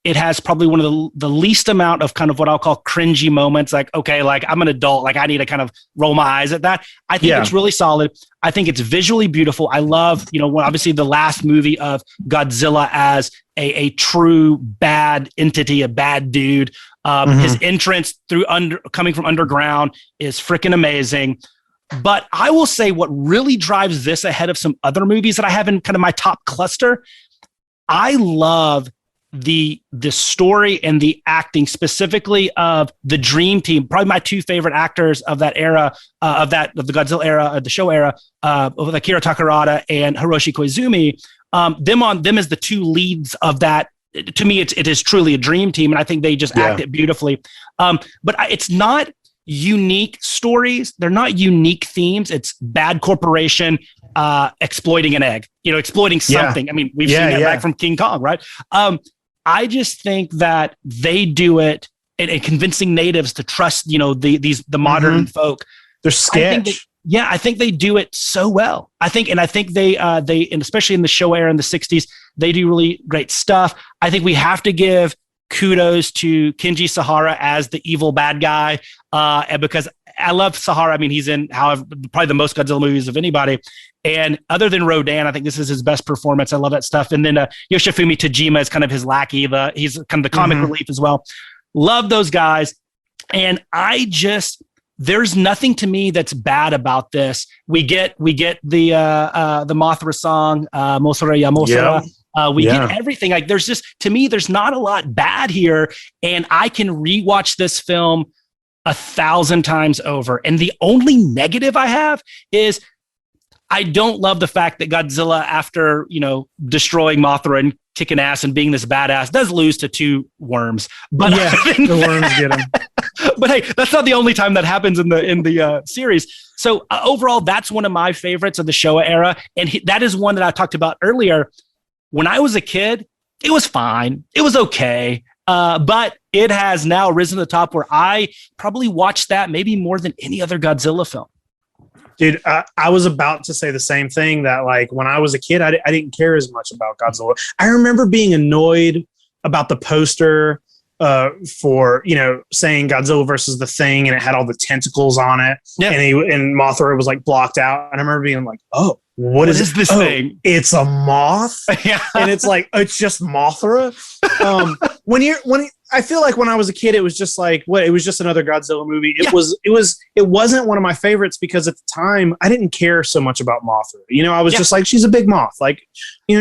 it has probably one of the least amount of kind of what I'll call cringy moments. Like, okay, like I'm an adult, like I need to kind of roll my eyes at that. I think it's really solid. I think it's visually beautiful. I love, obviously the last movie of Godzilla as a true bad entity, a bad dude. His entrance coming from underground is freaking amazing. But I will say what really drives this ahead of some other movies that I have in kind of my top cluster, I love the story and the acting specifically of the Dream Team, probably my two favorite actors of that era, of the Godzilla era, the show era, with Akira Takarada and Hiroshi Koizumi. Them as the two leads of that. To me, it is truly a dream team, and I think they just act it beautifully. But it's not unique stories. They're not unique themes. It's bad corporation exploiting an egg, exploiting something. I mean, we've seen that back from King Kong, right? I just think that they do it and convincing natives to trust, the modern folk. They're sketch. I think they do it so well. I think they and especially in the show era in the 60s, they do really great stuff. I think we have to give kudos to Kenji Sahara as the evil bad guy, and because I love Sahara. I mean, he's in probably the most Godzilla movies of anybody. And other than Rodan, I think this is his best performance. I love that stuff. And then Yoshifumi Tajima is kind of his lackey. He's kind of the comic relief as well. Love those guys. And there's nothing to me that's bad about this. We get the Mothra song, Mosora Ya Mosora. We get everything. Like to me, there's not a lot bad here. And I can rewatch this film 1,000 times over. And the only negative I have is I don't love the fact that Godzilla, after, destroying Mothra and kicking ass and being this badass, does lose to two worms. But the worms get him. But hey, that's not the only time that happens in the series. So overall, that's one of my favorites of the Showa era. And that is one that I talked about earlier. When I was a kid, it was fine. It was okay. But it has now risen to the top where I probably watched that maybe more than any other Godzilla film. Dude, I was about to say the same thing, that like when I was a kid, I didn't care as much about Godzilla. I remember being annoyed about the poster for, saying Godzilla versus the Thing, and it had all the tentacles on it. Yeah. And Mothra was like blocked out. And I remember being like, oh, what is this thing? It's a moth. And it's like, it's just Mothra. I feel like when I was a kid, it was just like, it was just another Godzilla movie. It wasn't one of my favorites because at the time I didn't care so much about Mothra. I was just like, she's a big moth. Like,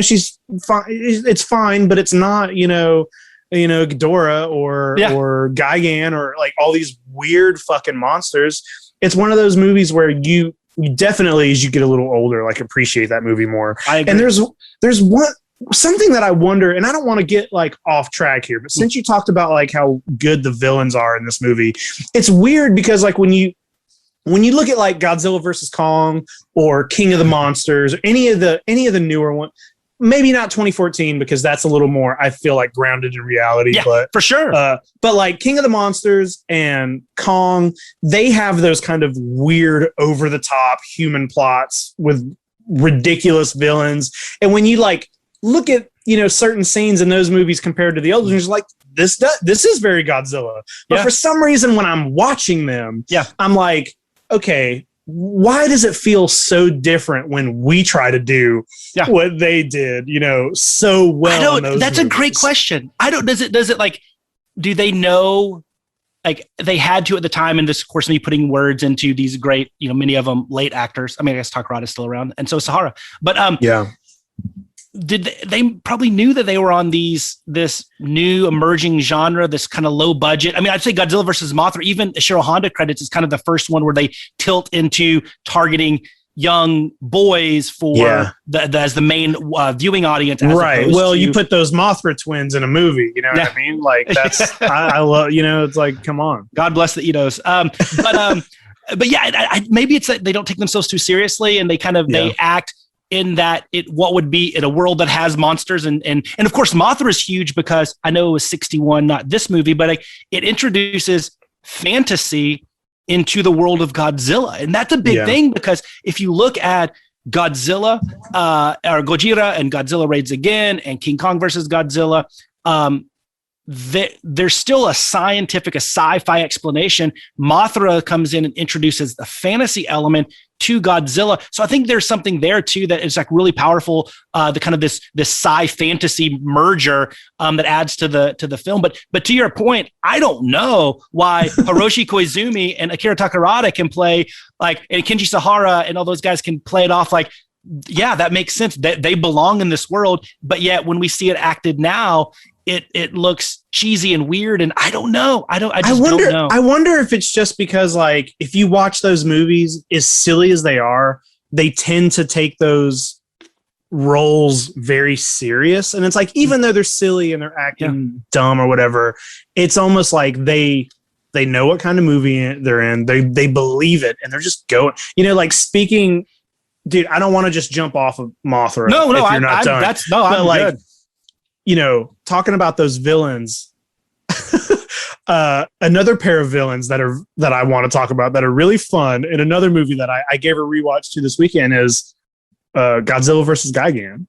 she's fine. It's fine, but it's not, Ghidorah or Gigan or like all these weird fucking monsters. It's one of those movies where you definitely, as you get a little older, like appreciate that movie more. I agree. And there's something that I wonder, and I don't want to get like off track here, but since you talked about like how good the villains are in this movie, it's weird because like when you look at like Godzilla versus Kong or King of the Monsters or any of the newer ones, maybe not 2014 because that's a little more, I feel like, grounded in reality. Yeah, but for sure. But like King of the Monsters and Kong, they have those kind of weird, over the top human plots with ridiculous villains. And when you like look at certain scenes in those movies compared to the others, you're like, this is very Godzilla. But for some reason, when I'm watching them, I'm like, okay, why does it feel so different when we try to do what they did, so well? That's movies? A great question. Does it like, do they know, like they had to at the time, and this, of course, me putting words into these great, many of them late actors. I mean, I guess Takarada is still around, and so Sahara. But they probably knew that they were on this new emerging genre, this kind of low budget. I mean, I'd say Godzilla versus Mothra, even Ishiro Honda credits, is kind of the first one where they tilt into targeting, young boys for as the main viewing audience. Right. Well, you put those Mothra twins in a movie, you know what I mean? Like that's, I love, you know, it's like, come on. God bless the Edos. But yeah, maybe it's that they don't take themselves too seriously and they kind of, they act in that what would be in a world that has monsters. And of course, Mothra is huge because I know it was 61, not this movie, but it introduces fantasy into the world of Godzilla. And that's a big thing because if you look at Godzilla or Gojira and Godzilla Raids Again and King Kong versus Godzilla, there's still a sci-fi explanation. Mothra comes in and introduces the fantasy element to Godzilla. So I think there's something there too that is like really powerful. The kind of this sci-fantasy merger that adds to the film. But to your point, I don't know why Hiroshi Koizumi and Akira Takarada can play like, and Kenji Sahara and all those guys can play it off like, yeah, that makes sense. That they belong in this world. But yet when we see it acted now, it looks cheesy and weird, and I don't know. I don't know. I wonder if it's just because, like, if you watch those movies, as silly as they are, they tend to take those roles very serious. And it's like, even though they're silly and they're acting dumb or whatever, it's almost like they know what kind of movie they're in. They believe it, and they're just going. You know, like speaking. Dude, I don't want to just jump off of Mothra. No, I'm done. I'm like, good. You know, talking about those villains, another pair of villains that I want to talk about that are really fun in another movie that I gave a rewatch to this weekend is Godzilla versus Gigan.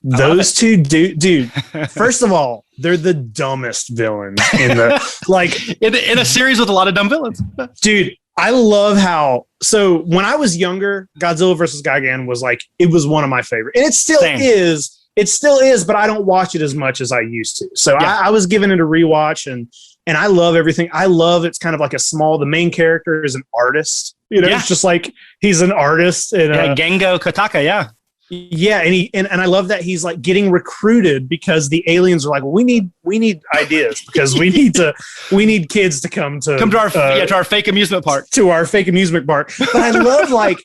Those two, dude. First of all, they're the dumbest villains in the like in a series with a lot of dumb villains, dude. I love how, so when I was younger, Godzilla versus Gigan was like, it was one of my favorite. And it still is. It still is, but I don't watch it as much as I used to. So I was giving it a rewatch and I love everything. I love it's kind of like the main character is an artist. You know, it's just like he's an artist. And, Gengo Kotaka, Yeah, and I love that he's like getting recruited because the aliens are like, well, we need ideas because we need kids to come to our fake amusement park. To our fake amusement park. But I love like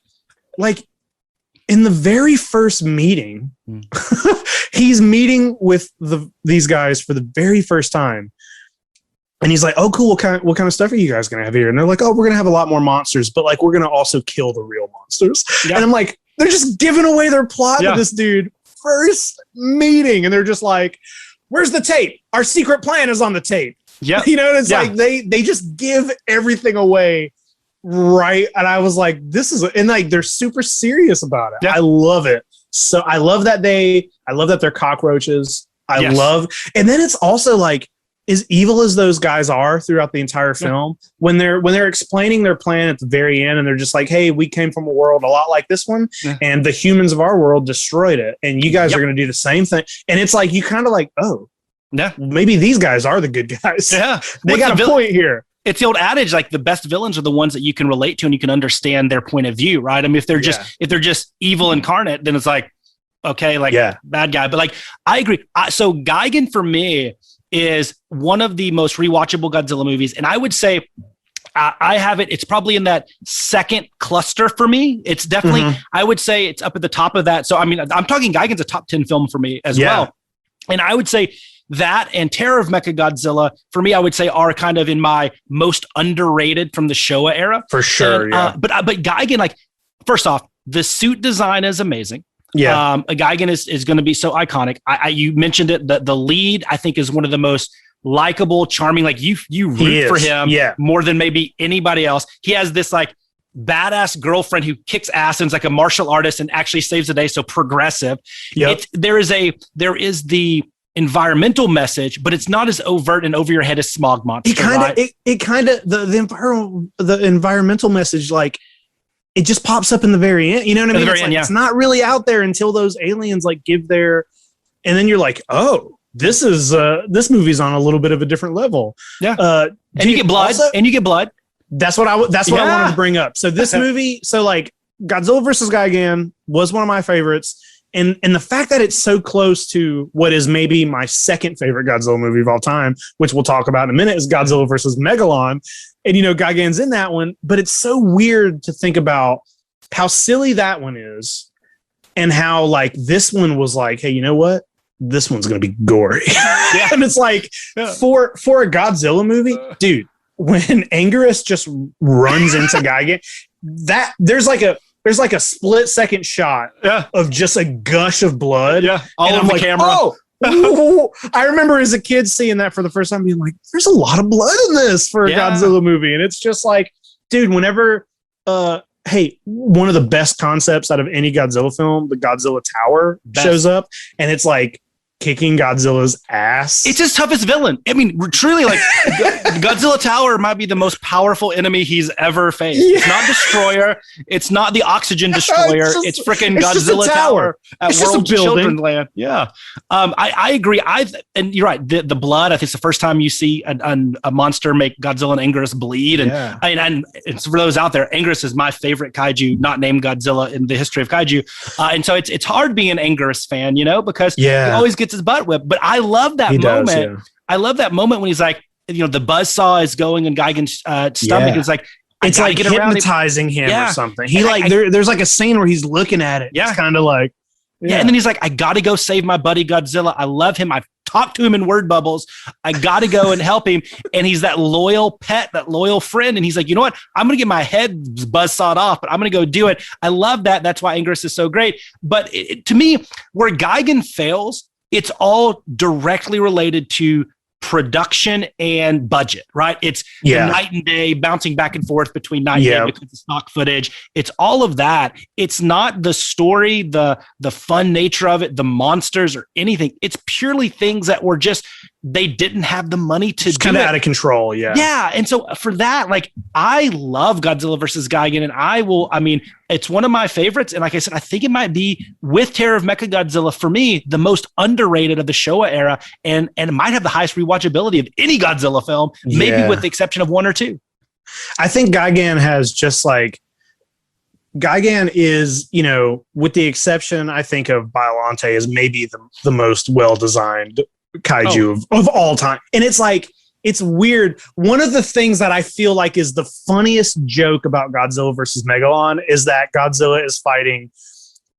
in the very first meeting, he's meeting with these guys for the very first time. And he's like, oh, cool. What kind of stuff are you guys going to have here? And they're like, oh, we're going to have a lot more monsters, but like, we're going to also kill the real monsters. Yeah. And I'm like, they're just giving away their plot to this dude first meeting. And they're just like, where's the tape? Our secret plan is on the tape. Yeah. You know, it's like, they just give everything away. Right. And I was like, and like, they're super serious about it. Yeah. I love it. So I love that they're cockroaches. And then it's also like, as evil as those guys are throughout the entire film, when they're explaining their plan at the very end and they're just like, hey, we came from a world a lot like this one and the humans of our world destroyed it. And you guys are going to do the same thing. And it's like, you kind of like, oh, maybe these guys are the good guys. Yeah. They got a point here. It's the old adage, like the best villains are the ones that you can relate to and you can understand their point of view, right? I mean, if they're just evil incarnate, then it's like, okay, like bad guy. But like, I agree. So Gigan for me is one of the most rewatchable Godzilla movies. And I would say I have it. It's probably in that second cluster for me. It's definitely, I would say it's up at the top of that. So, I mean, I'm talking Gigan's a top 10 film for me as well. And I would say that and Terror of Mechagodzilla, for me, I would say are kind of in my most underrated from the Showa era. For sure, and, But Gigan, like, first off, the suit design is amazing. Yeah, Gigan is going to be so iconic. You mentioned it. The lead, I think, is one of the most likable, charming. Like you root for him more than maybe anybody else. He has this like badass girlfriend who kicks ass and is like a martial artist and actually saves the day. So progressive. Yep. There is the environmental message, but it's not as overt and over your head as Smog Monster. The environmental message, like, it just pops up in the very end. You know what I mean? It's not really out there until those aliens like give their, and then you're like, oh, this movie's on a little bit of a different level. Yeah. And you get blood. That's what I wanted to bring up. So this movie, so like Godzilla versus Gigan was one of my favorites. And the fact that it's so close to what is maybe my second favorite Godzilla movie of all time, which we'll talk about in a minute, is Godzilla versus Megalon. And, you know, Gigan's in that one, but it's so weird to think about how silly that one is, and how like this one was like, hey, you know what? This one's gonna be gory. Yeah. And it's like for a Godzilla movie, dude, when Anguirus just runs into Gigan, that there's like a split second shot of just a gush of blood. Yeah, all over the camera. Oh, I remember as a kid seeing that for the first time, being like, "There's a lot of blood in this for a Godzilla movie," and it's just like, dude, whenever, hey, one of the best concepts out of any Godzilla film, the Godzilla Tower shows up, and it's like kicking Godzilla's ass. It's his toughest villain. I mean, truly, like Godzilla Tower might be the most powerful enemy he's ever faced. Yeah. It's not Destroyer. It's not the Oxygen Destroyer. It's freaking Godzilla Tower at World Children's Land. Yeah, I agree. And you're right. The blood. I think it's the first time you see a monster make Godzilla and Anguirus bleed. And and for those out there, Anguirus is my favorite kaiju, not named Godzilla in the history of kaiju. And so it's hard being an Anguirus fan, because he always gets his butt whipped. But I love that moment. I love that moment when he's like, the buzzsaw is going in Gigan's stomach. It's like, it's like get hypnotizing him or something. He there's like a scene where he's looking at it. Yeah. It's kind of like, and then he's like, I got to go save my buddy Godzilla. I love him. I've talked to him in word bubbles. I got to go and help him. And he's that loyal pet, that loyal friend. And he's like, you know what? I'm going to get my head buzzsawed off, but I'm going to go do it. I love that. That's why Anguirus is so great. But to me, where Gigan fails, it's all directly related to production and budget, right? It's the night and day, bouncing back and forth between night and day because of stock footage. It's all of that. It's not the story, the fun nature of it, the monsters or anything. It's purely things that were just, they didn't have the money to do it. Kind of out of control, Yeah, and so for that, like, I love Godzilla versus Gigan, and it's one of my favorites, and like I said, I think it might be, with Terror of Mechagodzilla, for me, the most underrated of the Showa era, and it might have the highest rewatchability of any Godzilla film, maybe with the exception of one or two. I think Gigan has just like, Gigan is, with the exception, I think, of Biollante, is maybe the most well-designed kaiju of all time. And it's like, it's weird. One of the things that I feel like is the funniest joke about Godzilla versus Megalon is that Godzilla is fighting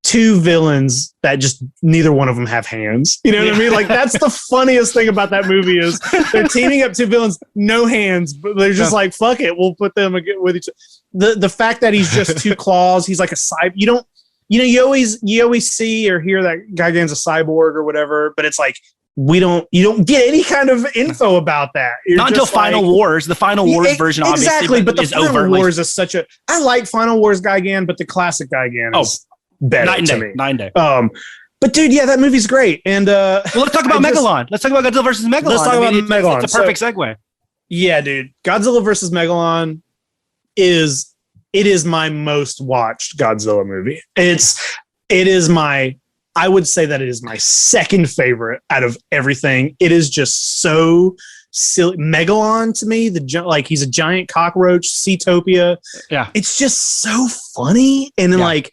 two villains that just neither one of them have hands. You know what I mean? Like, that's the funniest thing about that movie is they're teaming up two villains, no hands, but they're just like, fuck it, we'll put them with each other. The fact that he's just two claws, he's like a cyborg. You always see or hear that Gigan's a cyborg or whatever, but it's like, you don't get any kind of info about that. Not until Final Wars. The Final Wars version, obviously, but the Final Wars is such a. I like Final Wars Gigan, but the classic Gigan is better to me. 9 Day. But dude, that movie's great. And let's talk about Megalon. Let's talk about Godzilla versus Megalon. Let's talk about Megalon. It's a perfect segue. Yeah, dude. Godzilla versus Megalon is my most watched Godzilla movie. I would say that it is my second favorite out of everything. It is just so silly. Megalon to me, he's a giant cockroach, Seatopia. Yeah. It's just so funny. And then like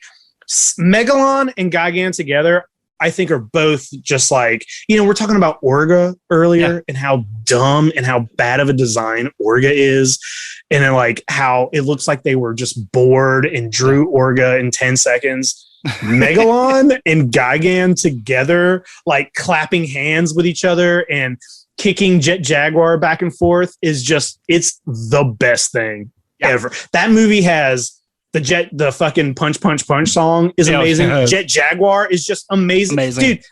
Megalon and Gigan together, I think are both just like, we're talking about Orga earlier and how dumb and how bad of a design Orga is. And then like how it looks like they were just bored and drew Orga in 10 seconds. Megalon and Gigan together, like clapping hands with each other and kicking Jet Jaguar back and forth it's the best thing ever. That movie has the fucking punch song is amazing. Jet Jaguar is just amazing.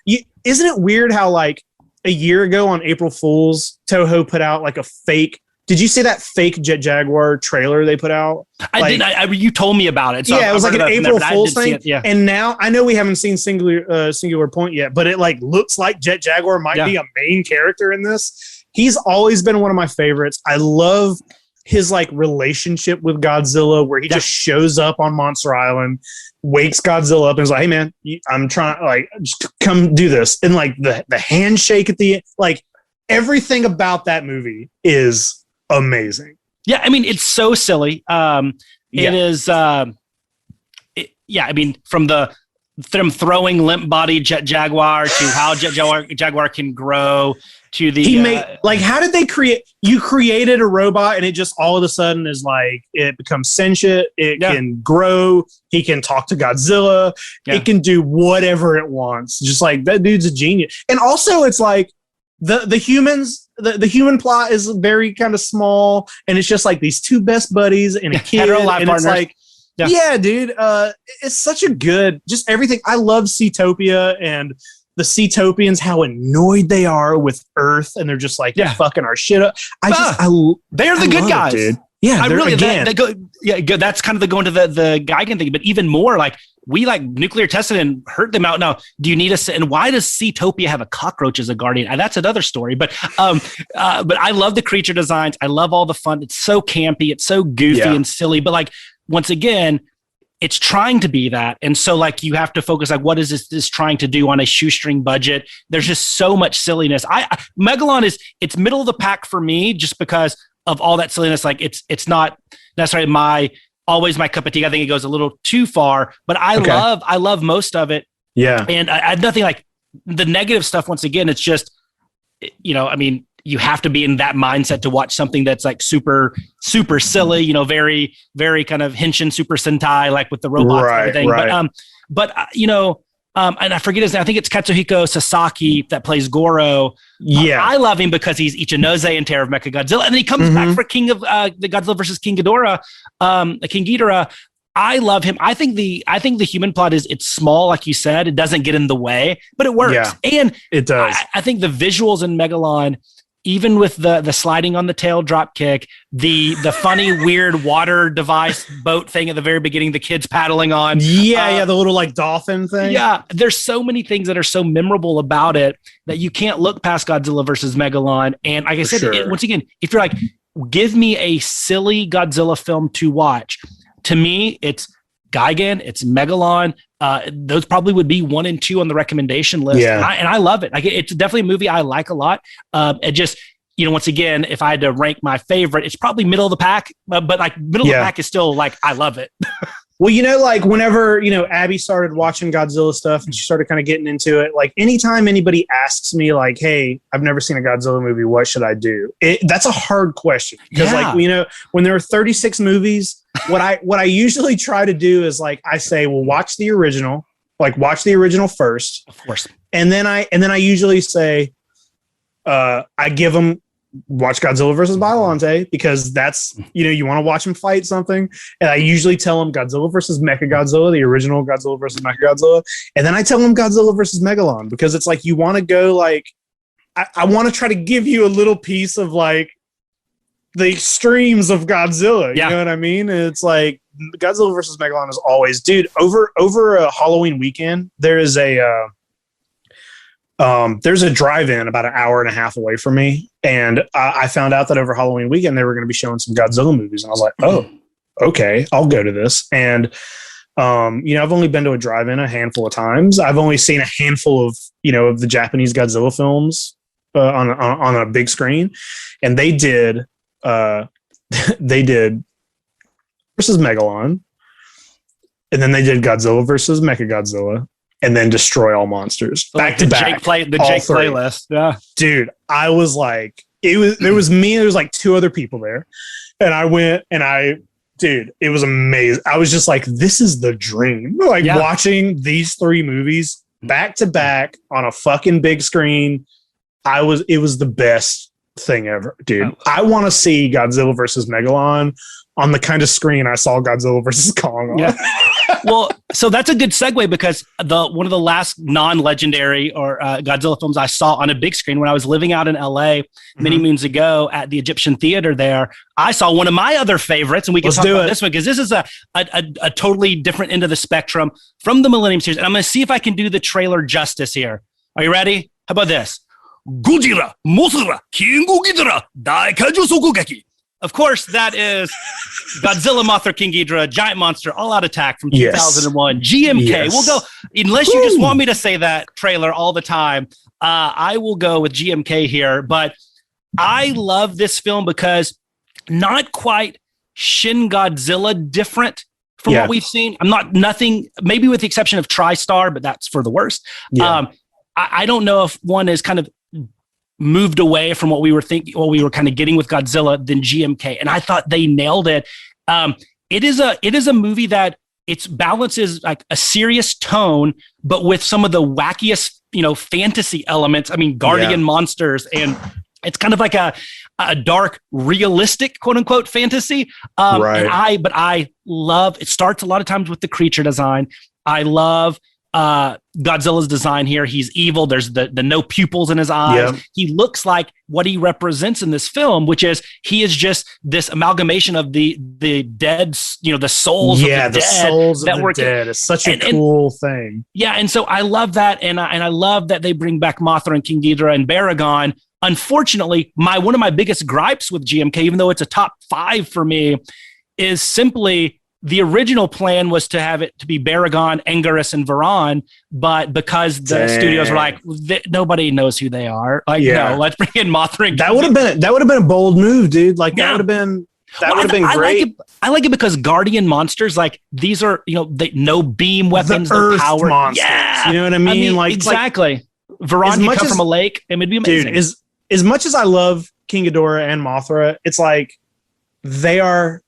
Dude, isn't it weird how like a year ago on April Fool's, Toho put out like a fake. Did you see that fake Jet Jaguar trailer they put out? I did. You told me about it. So it was like an April Fool's thing. And now I know we haven't seen Singular Point yet, but it like looks like Jet Jaguar might be a main character in this. He's always been one of my favorites. I love his like relationship with Godzilla, where he just shows up on Monster Island, wakes Godzilla up, and is like, "Hey man, I'm trying, like, just come do this." And like the handshake at the end, like everything about that movie is amazing. Yeah, I mean, it's so silly. It is. I mean, from them throwing limp body Jet Jaguar to how Jet Jaguar can grow to the he made like, how did they you created a robot and it just all of a sudden is like, it becomes sentient, it can grow, he can talk to Godzilla, it can do whatever it wants. Just like, that dude's a genius. And also it's like the humans, the human plot is very kind of small, and it's just like these two best buddies and a kid, and partners. It's like, yeah, dude, it's such a good, just everything. I love Seatopia and the Seatopians, how annoyed they are with Earth, and they're just like, fucking our shit up. They're the good guys, dude. Yeah, I really that's kind of the going to the Gigan thing, but even more like, we like nuclear tested and hurt them out. Now, do you need us? And why does Seatopia have a cockroach as a guardian? And that's another story. But I love the creature designs. I love all the fun. It's so campy. It's so goofy and silly. But like, once again, it's trying to be that. And so like, you have to focus, like, what is this trying to do on a shoestring budget? There's just so much silliness. Megalon it's middle of the pack for me, just because of all that silliness. Like, it's not necessarily always my cup of tea. I think it goes a little too far, but I love most of it. Yeah. And I have nothing like the negative stuff. Once again, it's just, I mean, you have to be in that mindset to watch something that's like super, super silly, very, very kind of Henshin Super Sentai, like with the robots and everything. Right. But and I forget his name. I think it's Katsuhiko Sasaki that plays Goro. Yeah. I love him because he's Ichinose in Terror of Mechagodzilla. And then he comes back for King of the Godzilla versus King Ghidorah. King Ghidorah. I love him. I think the human plot it's small, like you said. It doesn't get in the way, but it works. Yeah, and it does. I think the visuals in Megalon, even with the sliding on the tail drop kick, the funny weird water device boat thing at the very beginning, the kids paddling on. Yeah, the little like dolphin thing. Yeah, there's so many things that are so memorable about it that you can't look past Godzilla versus Megalon. And like I said, once again, if you're like, give me a silly Godzilla film to watch, to me, it's Gigan, it's Megalon. Those probably would be 1 and 2 on the recommendation list. Yeah. And I love it. Like, it's definitely a movie I like a lot. It just, once again, if I had to rank my favorite, it's probably middle of the pack, but like middle of the pack is still like, I love it. Well, like whenever, Abby started watching Godzilla stuff and she started kind of getting into it, like anytime anybody asks me like, hey, I've never seen a Godzilla movie, what should I do? That's a hard question because when there are 36 movies, what I usually try to do is like, I say, well, watch the original first. Of course. And then I usually say, I give them, watch Godzilla versus Biollante because that's, you want to watch them fight something. And I usually tell them Godzilla versus Mechagodzilla, the original Godzilla versus Mechagodzilla. And then I tell them Godzilla versus Megalon because it's like, you want to go like, I want to try to give you a little piece of like the extremes of Godzilla. You know what I mean? It's like Godzilla versus Megalon is always, dude, over a Halloween weekend, there's a drive-in about an hour and a half away from me. And I found out that over Halloween weekend, they were going to be showing some Godzilla movies. And I was like, oh, okay, I'll go to this. And, I've only been to a drive-in a handful of times. I've only seen a handful of, of the Japanese Godzilla films on a big screen. And they did versus Megalon. And then they did Godzilla versus Mechagodzilla. And then Destroy All Monsters back to back. The Jake playlist. Yeah. Dude, I was like, there was me and there was like 2 other people there. And I went and it was amazing. I was just like, this is the dream. Like watching these 3 movies back to back on a fucking big screen. It was the best thing ever, dude. I want to see Godzilla versus Megalon on the kind of screen I saw Godzilla versus Kong on. Yeah. Well, so that's a good segue because one of the last non-legendary or Godzilla films I saw on a big screen when I was living out in LA many moons ago at the Egyptian Theater there, I saw one of my other favorites, and we can talk about this one because this is a totally different end of the spectrum from the Millennium series. And I'm going to see if I can do the trailer justice here. Are you ready? How about this? Godzilla, Mothra, King Ghidorah, Dai Kaiju Sokugeki. Of course, that is Godzilla, Mothra, King Ghidorah, Giant Monster, All Out Attack from 2001. GMK. Yes. We'll go, unless you just want me to say that trailer all the time, I will go with GMK here. But I love this film because not quite Shin Godzilla different from what we've seen. Nothing, maybe with the exception of TriStar, but that's for the worst. Yeah. I don't know if one is kind of moved away from what we were kind of getting with Godzilla than GMK. And I thought they nailed it. It is a movie that it balances like a serious tone, but with some of the wackiest, fantasy elements. I mean, guardian monsters, and it's kind of like a dark, realistic, quote unquote, fantasy. Right. But I love, it starts a lot of times with the creature design. I love Godzilla's design here. He's evil. There's the no pupils in his eyes. Yep. He looks like what he represents in this film, which is he is just this amalgamation of the dead, the souls of the dead. The souls of the dead. It's such a cool thing. Yeah, and so I love that, and I love that they bring back Mothra and King Ghidorah and Baragon. Unfortunately, one of my biggest gripes with GMK, even though it's a top 5 for me, is simply the original plan was to have it to be Baragon, Anguirus, and Varan, but because the studios were like, nobody knows who they are. Like, no, let's bring in Mothra. And that would have been a bold move, dude. Like that would have been great. I like it because Guardian monsters, like these are, no beam weapons, the Earth power monsters. Yeah, you know what I mean? Like exactly. Varan could come from a lake, and it'd be amazing. Dude, as much as I love King Ghidorah and Mothra, it's like they're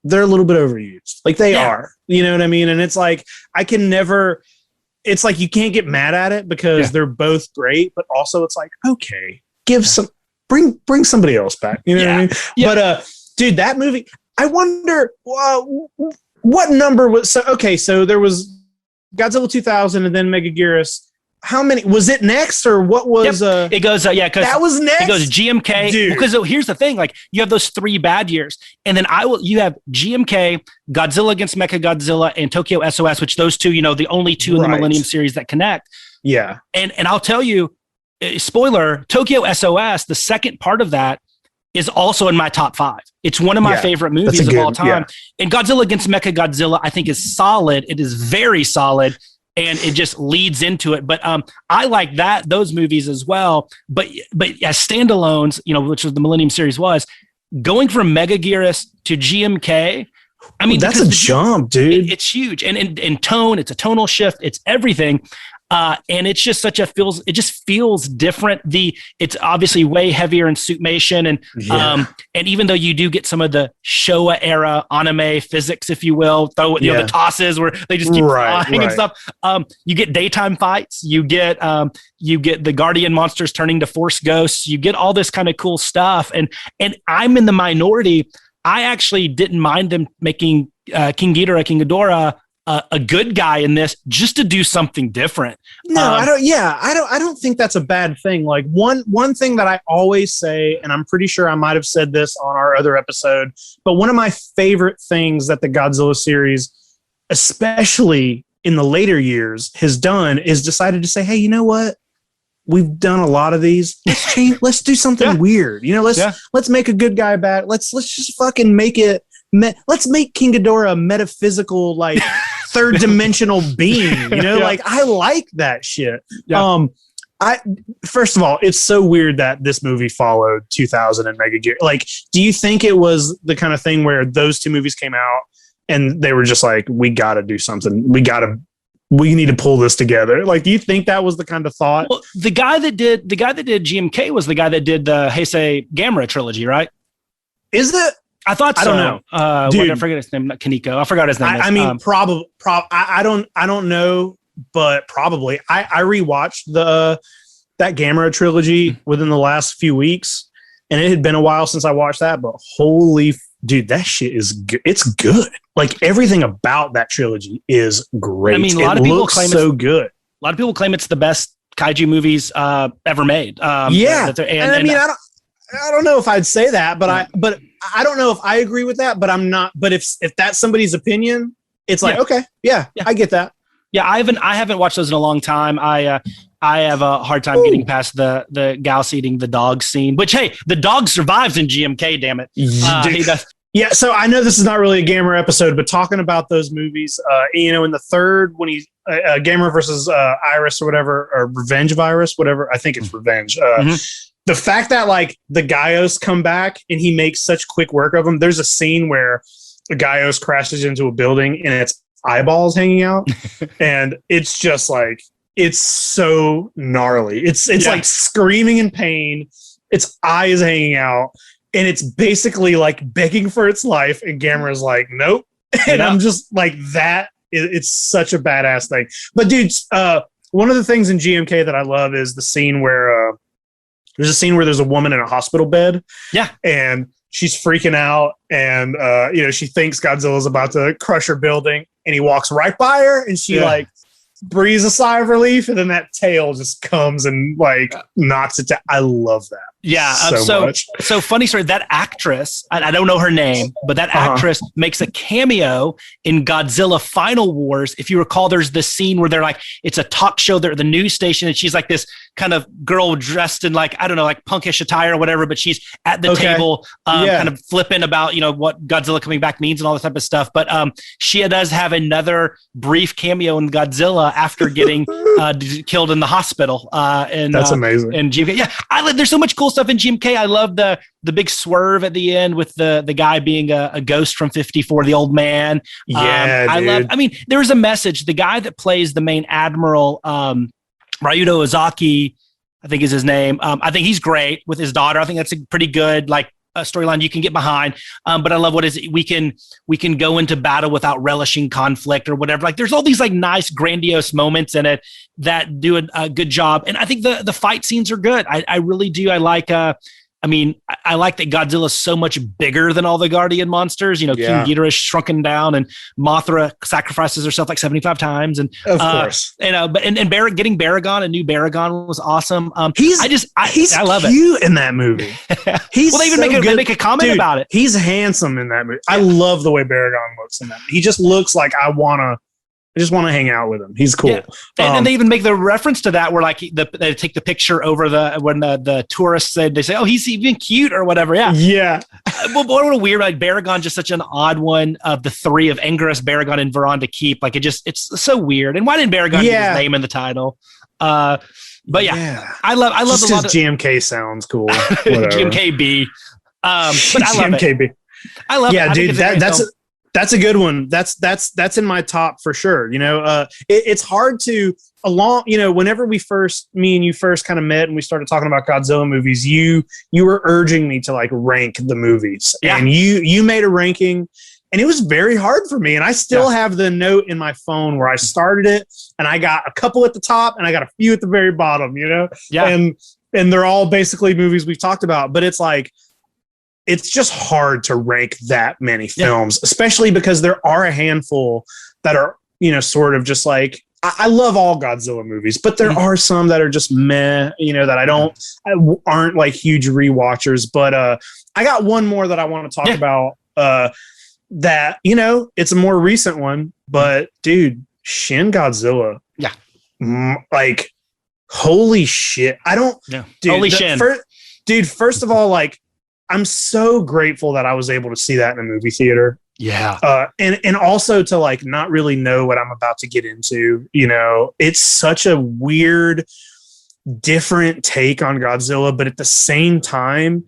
a little bit overused. Like they are, you know what I mean? And it's like, it's like you can't get mad at it because they're both great, but also it's like, okay, bring somebody else back. You know what I mean? Yeah. But dude, that movie, I wonder what number was, so there was Godzilla 2000 and then Megaguirus. How many was it next, or what was it goes because that was next. It goes GMK, dude. Because here's the thing, like you have those 3 bad years, and then you have GMK, Godzilla against Mechagodzilla, and Tokyo SOS, which those 2, the only 2 in the Millennium series that connect. Yeah, and I'll tell you, spoiler, Tokyo SOS, the second part of that is also in my top 5. It's one of my favorite movies of all time. Yeah. And Godzilla against Mechagodzilla, I think, is solid. It is very solid. And it just leads into it. But I like those movies as well. But as standalones, which was the Millennium series was, going from Megaguirus to GMK, I mean, that's a jump, dude. It's huge. And in tone, it's a tonal shift. It's everything. And it's just it just feels different. It's obviously way heavier in suitmation. And even though you do get some of the Showa era anime physics, if you will, the tosses where they just keep flying and stuff. You get daytime fights, you get the guardian monsters turning to force ghosts, you get all this kind of cool stuff. And I'm in the minority. I actually didn't mind them making King Ghidorah, a good guy in this, just to do something different. No, I don't think that's a bad thing. Like one thing that I always say, and I'm pretty sure I might have said this on our other episode, but one of my favorite things that the Godzilla series, especially in the later years, has done is decided to say, hey, you know what? We've done a lot of these. Let's change. Let's do something weird. Let's make a good guy bad. Let's just fucking make it. Let's make King Ghidorah a metaphysical, like third dimensional being. Like I like that shit. Yeah. First of all, it's so weird that this movie followed 2000 and Megaguirus. Like, do you think it was the kind of thing where those 2 movies came out and they were just like, we got to do something. We need to pull this together. Like, do you think that was the kind of thought? Well, the guy that did GMK was the guy that did the Heisei Gamera trilogy, right? Is it? I thought so. I don't know. Dude, I forget his name. Not Kaneko. I forgot his name. I mean, probably. I don't know, but probably. I rewatched that Gamera trilogy within the last few weeks, and it had been a while since I watched that. But holy, dude, that shit is good. It's good. Like everything about that trilogy is great. I mean, a lot of people claim so good. A lot of people claim it's the best kaiju movies ever made. I don't know if I'd say that, but I don't know if I agree with that, but I'm not. But if that's somebody's opinion, it's like, okay, I get that. Yeah, I haven't watched those in a long time. I have a hard time getting past the Gauss eating the dog scene, which, hey, the dog survives in GMK, damn it. He does. Yeah, so I know this is not really a Gamera episode, but talking about those movies, in the third, when he Gamera versus Iris or whatever, or Revenge of Iris, whatever, I think it's Revenge. The fact that like the Gaios come back and he makes such quick work of them. There's a scene where the Gaios crashes into a building and its eyeballs hanging out, and it's just like it's so gnarly. It's like screaming in pain. Its eyes hanging out, and it's basically like begging for its life. And Gamera's like, nope. And I'm just like, that. It's such a badass thing. But dude, one of the things in GMK that I love is the scene where there's a woman in a hospital bed. Yeah. And she's freaking out, and she thinks Godzilla's about to crush her building, and he walks right by her, and she like breathes a sigh of relief, and then that tail just comes and like knocks it down. I love that. Yeah. So much. So funny story. That actress, I don't know her name, but that actress makes a cameo in Godzilla Final Wars. If you recall, there's this scene where they're like, it's a talk show. They're at the news station, and she's like this kind of girl dressed in like, I don't know, like punkish attire or whatever, but she's at the table, kind of flipping about, what Godzilla coming back means and all this type of stuff. But she does have another brief cameo in Godzilla after getting killed in the hospital. And that's amazing. And GMK. Yeah. There's so much cool stuff in GMK. I love the big swerve at the end with the guy being a ghost from 54, the old man. There is a message. The guy that plays the main admiral, Ryuto Ozaki, I think is his name. I think he's great with his daughter. I think that's a pretty good storyline you can get behind. But I love we can go into battle without relishing conflict or whatever. Like there's all these like nice grandiose moments in it that do a good job. And I think the fight scenes are good. I really do. I like I like that Godzilla's so much bigger than all the Guardian monsters. King Ghidorah shrunken down, and Mothra sacrifices herself like 75 times. And of course, getting Baragon, a new Baragon was awesome. He's I love cute in that movie. He's they even make a comment about it. He's handsome in that movie. I love the way Baragon looks in that movie. He just looks like I just want to hang out with him. He's cool. Yeah. And they even make the reference to that where like they take the picture over when the tourists they say, oh, he's even cute or whatever. Yeah. Yeah. But what a weird, like Baragon, just such an odd one of the three of Anguirus, Baragon, and Varan to keep. Like it's so weird. And why didn't Baragon get his name in the title? But I love just a lot of GMK sounds cool. GMKB. But I love GMKB. it. I love it. Yeah, dude, that's a good one. That's in my top for sure. It's hard to whenever me and you first kind of met and we started talking about Godzilla movies, you were urging me to like rank the movies, and you made a ranking, and it was very hard for me. And I still have the note in my phone where I started it, and I got a couple at the top and I got a few at the very bottom, and they're all basically movies we've talked about, but it's like, it's just hard to rank that many films, especially because there are a handful that are, sort of just like, I love all Godzilla movies, but there are some that are just meh, that aren't like huge rewatchers. But I got one more that I want to talk about that, it's a more recent one, but dude, Shin Godzilla. Yeah. Like, holy shit. Dude, holy Shin. First of all, like, I'm so grateful that I was able to see that in a movie theater. Yeah. And also to like not really know what I'm about to get into. It's such a weird, different take on Godzilla, but at the same time,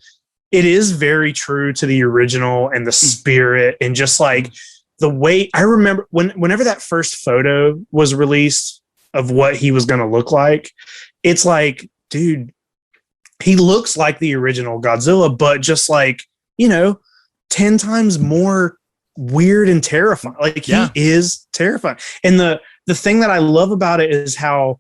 it is very true to the original and the spirit, and just like the way I remember whenever that first photo was released of what he was going to look like, it's like, dude, he looks like the original Godzilla, but just like, 10 times more weird and terrifying. Like he is terrifying. And the thing that I love about it is how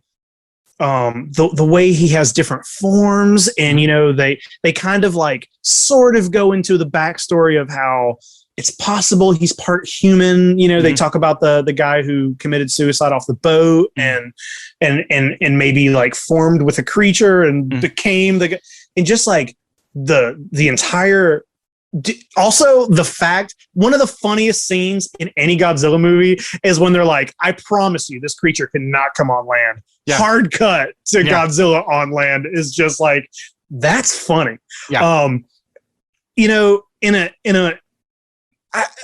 the way he has different forms, and they kind of like sort of go into the backstory of how it's possible he's part human. They talk about the guy who committed suicide off the boat and maybe like formed with a creature and became and just like the entire. Also, the fact, one of the funniest scenes in any Godzilla movie is when they're like, I promise you this creature cannot come on land. Yeah. Hard cut to Godzilla on land is just like, that's funny. Yeah.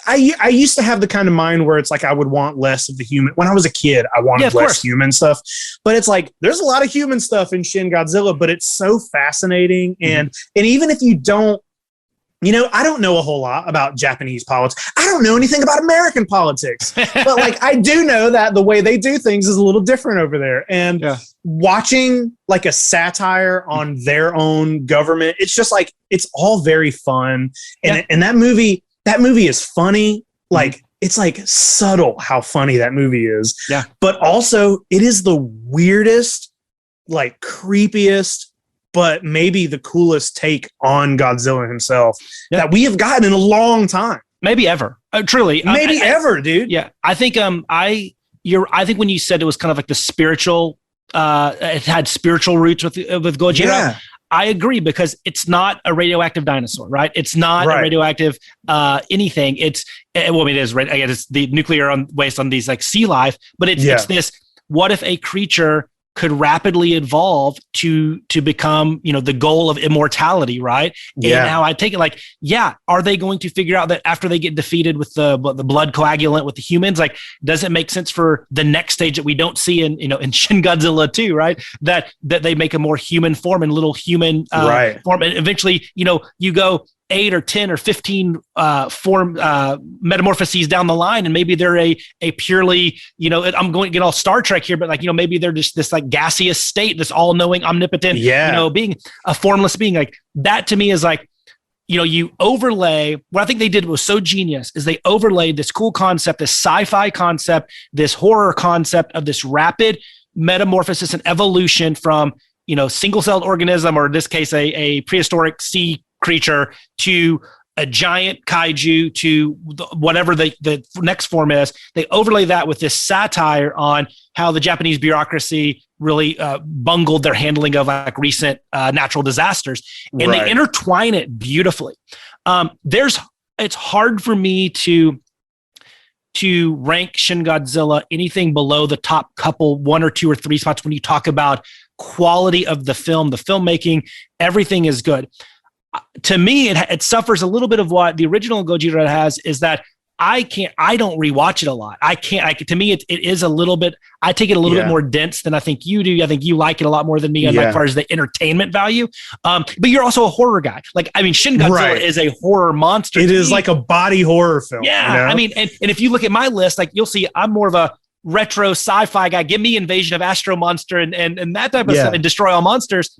I used to have the kind of mind where it's like I would want less of the human. When I was a kid, I wanted less human stuff. But it's like there's a lot of human stuff in Shin Godzilla, but it's so fascinating. And even if you don't I don't know a whole lot about Japanese politics. I don't know anything about American politics, but like I do know that the way they do things is a little different over there. And watching like a satire on their own government, it's just like, it's all very fun. And that movie is funny. Like, it's like subtle how funny that movie is. Yeah. But also it is the weirdest, like creepiest, but maybe the coolest take on Godzilla himself that we have gotten in a long time. Maybe ever. Truly. Maybe ever, dude. Yeah. I think I think when you said it was kind of like the spiritual, it had spiritual roots with Gojira. Yeah. I agree, because it's not a radioactive dinosaur, right? It's not a radioactive anything. It is, right? I guess it's the nuclear waste on these like sea life, but it's this, what if a creature could rapidly evolve to become, the goal of immortality, right? And now I take it like, are they going to figure out that after they get defeated with the blood coagulant with the humans, like, does it make sense for the next stage that we don't see in Shin Godzilla 2, right? That they make a more human form and little human form, and eventually, you go 8 or 10 or 15 form metamorphoses down the line, and maybe they're a purely, I'm going to get all Star Trek here, but like, maybe they're just this like gaseous state, this all-knowing, omnipotent, being a formless being. Like, that to me is like, you overlay, what I think they did was so genius is they overlaid this cool concept, this sci-fi concept, this horror concept of this rapid metamorphosis and evolution from, single-celled organism, or in this case, a prehistoric sea creature, to a giant kaiju, to whatever the next form is. They overlay that with this satire on how the Japanese bureaucracy really bungled their handling of like recent natural disasters, and they intertwine it beautifully. It's hard for me to rank Shin Godzilla anything below the top couple, 1 or 2 or 3 spots when you talk about quality of the film, the filmmaking, everything is good. To me, it suffers a little bit of what the original Gojira has, is that I don't rewatch it a lot. To me, it is a little bit, I take it a little bit more dense than I think you do. I think you like it a lot more than me as far as the entertainment value. But you're also a horror guy. Like, I mean, Shin Godzilla is a horror monster. It is like a body horror film. Yeah. I mean, and if you look at my list, like, you'll see I'm more of a retro sci-fi guy. Give me Invasion of Astro Monster and that type of stuff, and Destroy All Monsters.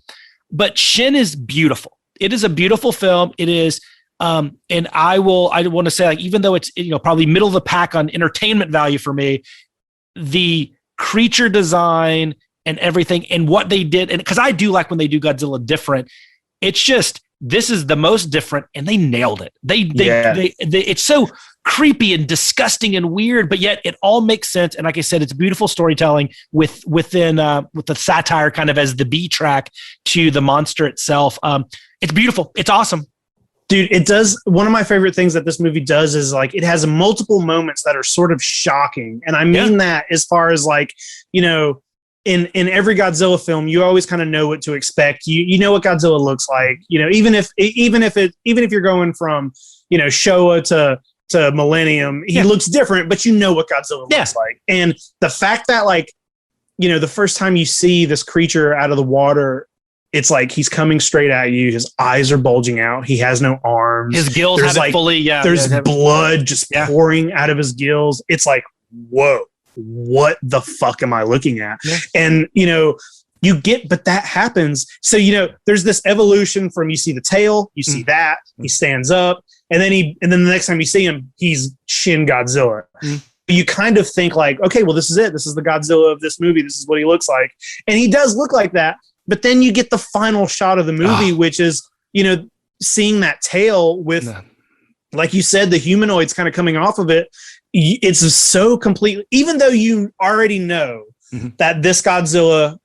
But Shin is beautiful. It is a beautiful film. It is, and I want to say, like, even though it's probably middle of the pack on entertainment value for me, the creature design and everything and what they did, and because I do like when they do Godzilla different, it's just, this is the most different, and they nailed it. They it's so creepy and disgusting and weird, but yet it all makes sense. And like I said, it's beautiful storytelling with the satire kind of as the B track to the monster itself. It's beautiful. It's awesome. Dude, it does. One of my favorite things that this movie does is like, it has multiple moments that are sort of shocking. And I mean that as far as like, in every Godzilla film, you always kind of know what to expect. You know what Godzilla looks like, even if you're going from, Showa to Millennium, he looks different, but you know what Godzilla looks like. And the fact that, like, the first time you see this creature out of the water, it's like he's coming straight at you. His eyes are bulging out. He has no arms. His gills haven't fully. There's blood just pouring out of his gills. It's like, whoa, what the fuck am I looking at? Yeah. And, but that happens. So, there's this evolution from, you see the tail, you see that, he stands up, and then the next time you see him, he's Shin Godzilla. You kind of think like, okay, well, this is it. This is the Godzilla of this movie. This is what he looks like. And he does look like that. But then you get the final shot of the movie, which is, seeing that tail with, like you said, the humanoids kind of coming off of it. It's so completely, even though you already know that this Godzilla,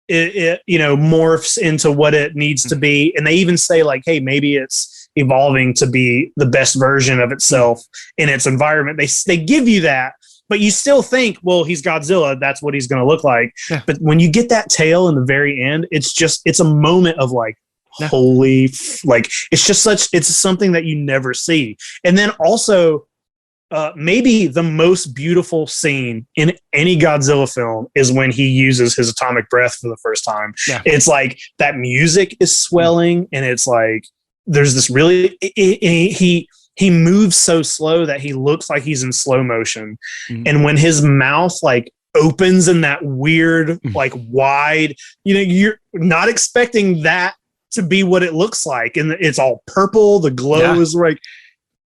it morphs into what it needs to be. And they even say like, hey, maybe it's evolving to be the best version of itself in its environment. They give you that. But you still think, well, he's Godzilla. That's what he's going to look like. Yeah. But when you get that tail in the very end, it's a moment of like, holy, like, it's something that you never see. And then also, maybe the most beautiful scene in any Godzilla film is when he uses his atomic breath for the first time. Yeah. It's like that music is swelling, and it's like, there's this really he moves so slow that he looks like he's in slow motion. Mm-hmm. And when his mouth like opens in that weird, like wide, you're not expecting that to be what it looks like. And it's all purple. The glow is like,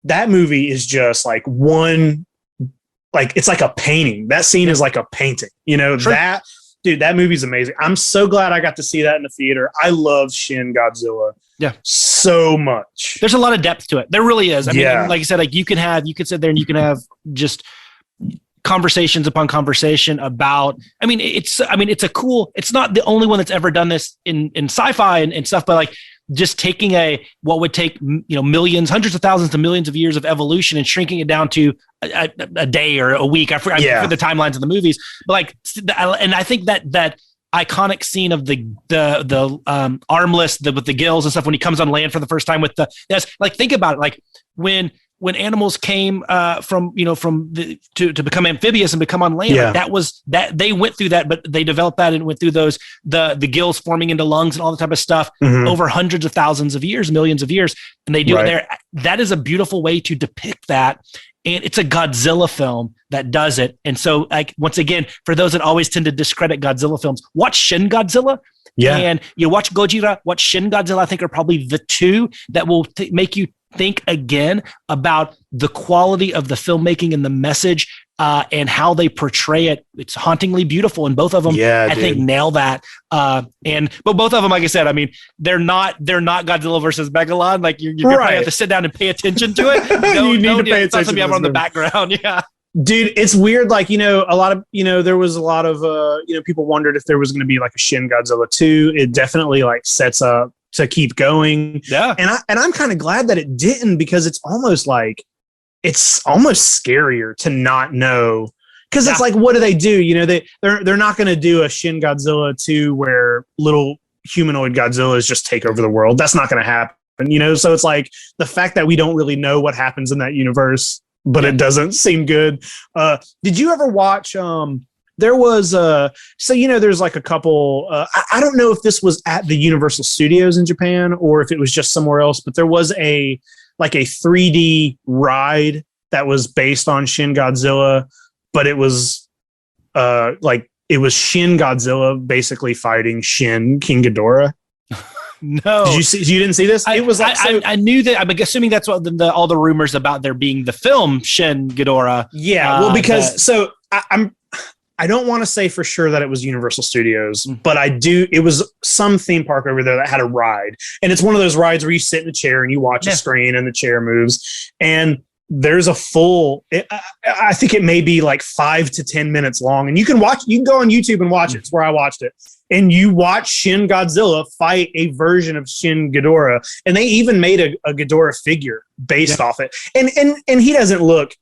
that movie is just like one, like, it's like a painting. That scene is like a painting, that movie's amazing. I'm so glad I got to see that in the theater. I love Shin Godzilla. Yeah. So much. There's a lot of depth to it. There really is. I mean, like you said, like you could sit there and you can have just conversations upon conversation about, it's not the only one that's ever done this in sci-fi and stuff, but like just taking what would take, millions, hundreds of thousands to millions of years of evolution and shrinking it down to a day or a week. I forget the timelines of the movies, but like, and I think that iconic scene of the armless with the gills and stuff when he comes on land for the first time think about it, like when animals came to become amphibious and become on land, like that was that they went through that, but they developed that and went through those the gills forming into lungs and all the type of stuff over hundreds of thousands of years, millions of years, and they do it there. That is a beautiful way to depict that. And it's a Godzilla film that does it. And so, like, once again, for those that always tend to discredit Godzilla films, watch Shin Godzilla. Yeah. And you watch Gojira, watch Shin Godzilla, I think are probably the two that will make you think again about the quality of the filmmaking and the message and how they portray it. It's hauntingly beautiful. And both of them, I think, nail that. But both of them, like I said, they're not Godzilla versus Megalon. Like you're going to have to sit down and pay attention to it. You need to pay attention to on the background. Yeah. Dude, it's weird. Like, a lot of, there was a lot of, people wondered if there was going to be like a Shin Godzilla 2. It definitely like sets up to keep going. Yeah. And I'm kind of glad that it didn't, because it's almost scarier to not know. Cause it's like, what do they do? They're not going to do a Shin Godzilla 2 where little humanoid Godzillas just take over the world. That's not going to happen. So it's like the fact that we don't really know what happens in that universe, but it doesn't seem good. Did you ever watch, there was there's like a couple, I don't know if this was at the Universal Studios in Japan or if it was just somewhere else, but there was a 3D ride that was based on Shin Godzilla, but it was it was Shin Godzilla basically fighting Shin King Ghidorah. No, you didn't see this? It was like, I knew that. I'm assuming that's what all the rumors about there being the film Shin Ghidorah. Yeah, well, because I don't want to say for sure that it was Universal Studios, but it was some theme park over there that had a ride. And it's one of those rides where you sit in a chair and you watch a screen and the chair moves. And there's a full, I think it may be like 5 to 10 minutes long. And you can go on YouTube and watch it. It's where I watched it. And you watch Shin Godzilla fight a version of Shin Ghidorah. And they even made a Ghidorah figure based off it. And he doesn't look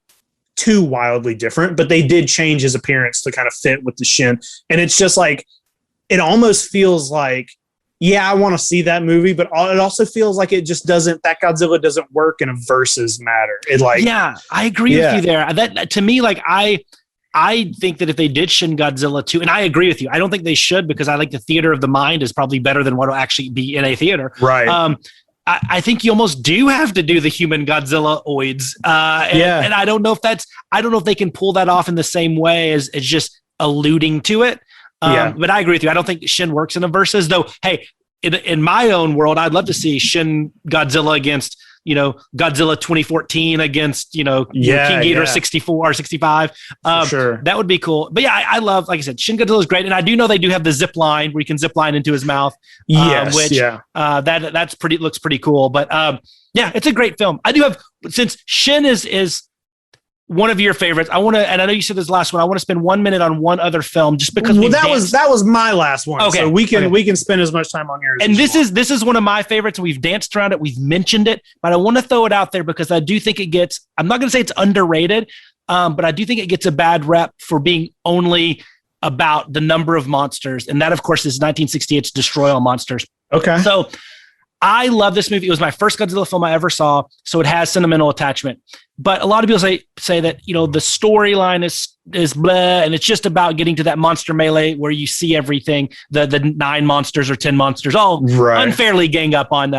too wildly different, but they did change his appearance to kind of fit with the Shin. And it's just like, it almost feels like, I want to see that movie, but it also feels like it just doesn't, that Godzilla doesn't work in a versus matter. I agree with you there. That to me, like I think that if they did Shin Godzilla 2, and I agree with you, I don't think they should, because I think the theater of the mind is probably better than what will actually be in a theater. Right. I think you almost do have to do the human Godzilla-oids. And I don't know if they can pull that off in the same way as just alluding to it. But I agree with you. I don't think Shin works in a versus, though. Hey, in my own world, I'd love to see Shin Godzilla against, Godzilla 2014 against, King Ghidorah 64 or 65. Sure. That would be cool. But I love, like I said, Shin Godzilla is great. And I do know they do have the zip line where you can zip line into his mouth. That looks pretty cool. But it's a great film. I do have, since Shin is one of your favorites, and I know you said this last one, I want to spend 1 minute on one other film just because that was my last one. Okay. So we can spend as much time on yours. And this is one of my favorites. We've danced around it, we've mentioned it, but I want to throw it out there because I do think I'm not going to say it's underrated, but I do think it gets a bad rep for being only about the number of monsters. And that, of course, is 1968's Destroy All Monsters. Okay. So I love this movie. It was my first Godzilla film I ever saw, so it has sentimental attachment. But a lot of people say that, you know, the storyline is blah, and it's just about getting to that monster melee where you see everything, the 9 monsters or 10 monsters all unfairly gang up on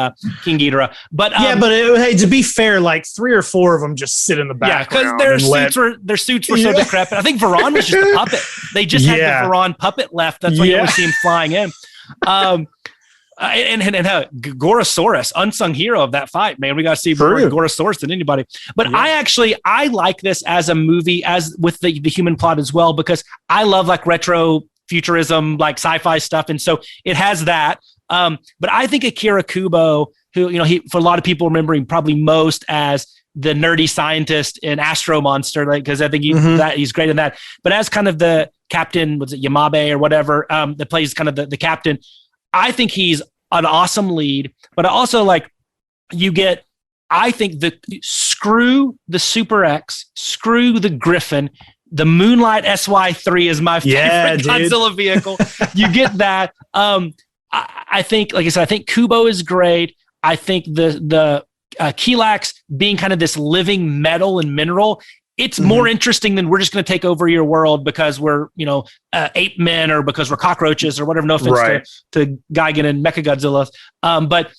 King Ghidorah. But hey, to be fair, like 3 or 4 of them just sit in the background. Yeah, because their suits were so decrepit. I think Varan was just a puppet. They just had the Varan puppet left. That's why you always see him flying in. And Gorosaurus, unsung hero of that fight, man. We got to see more Gorosaurus than anybody. But I like this as a movie, as with the human plot as well, because I love like retro futurism, like sci-fi stuff, and so it has that. But I think Akira Kubo, who, you know, he, for a lot of people remember him probably most as the nerdy scientist in Astro Monster, like, because I think he's great in that. But as kind of the captain, was it Yamabe or whatever, that plays kind of the captain, I think he's an awesome lead. But I also like, I think screw the Super X, screw the Griffin. The Moonlight SY3 is my favorite Godzilla vehicle. You get that. I think, like I said, I think Kubo is great. I think the Kilax being kind of this living metal and mineral, it's more interesting than we're just going to take over your world because we're, you know, ape men or because we're cockroaches or whatever. No offense to Gigan and Mechagodzilla. But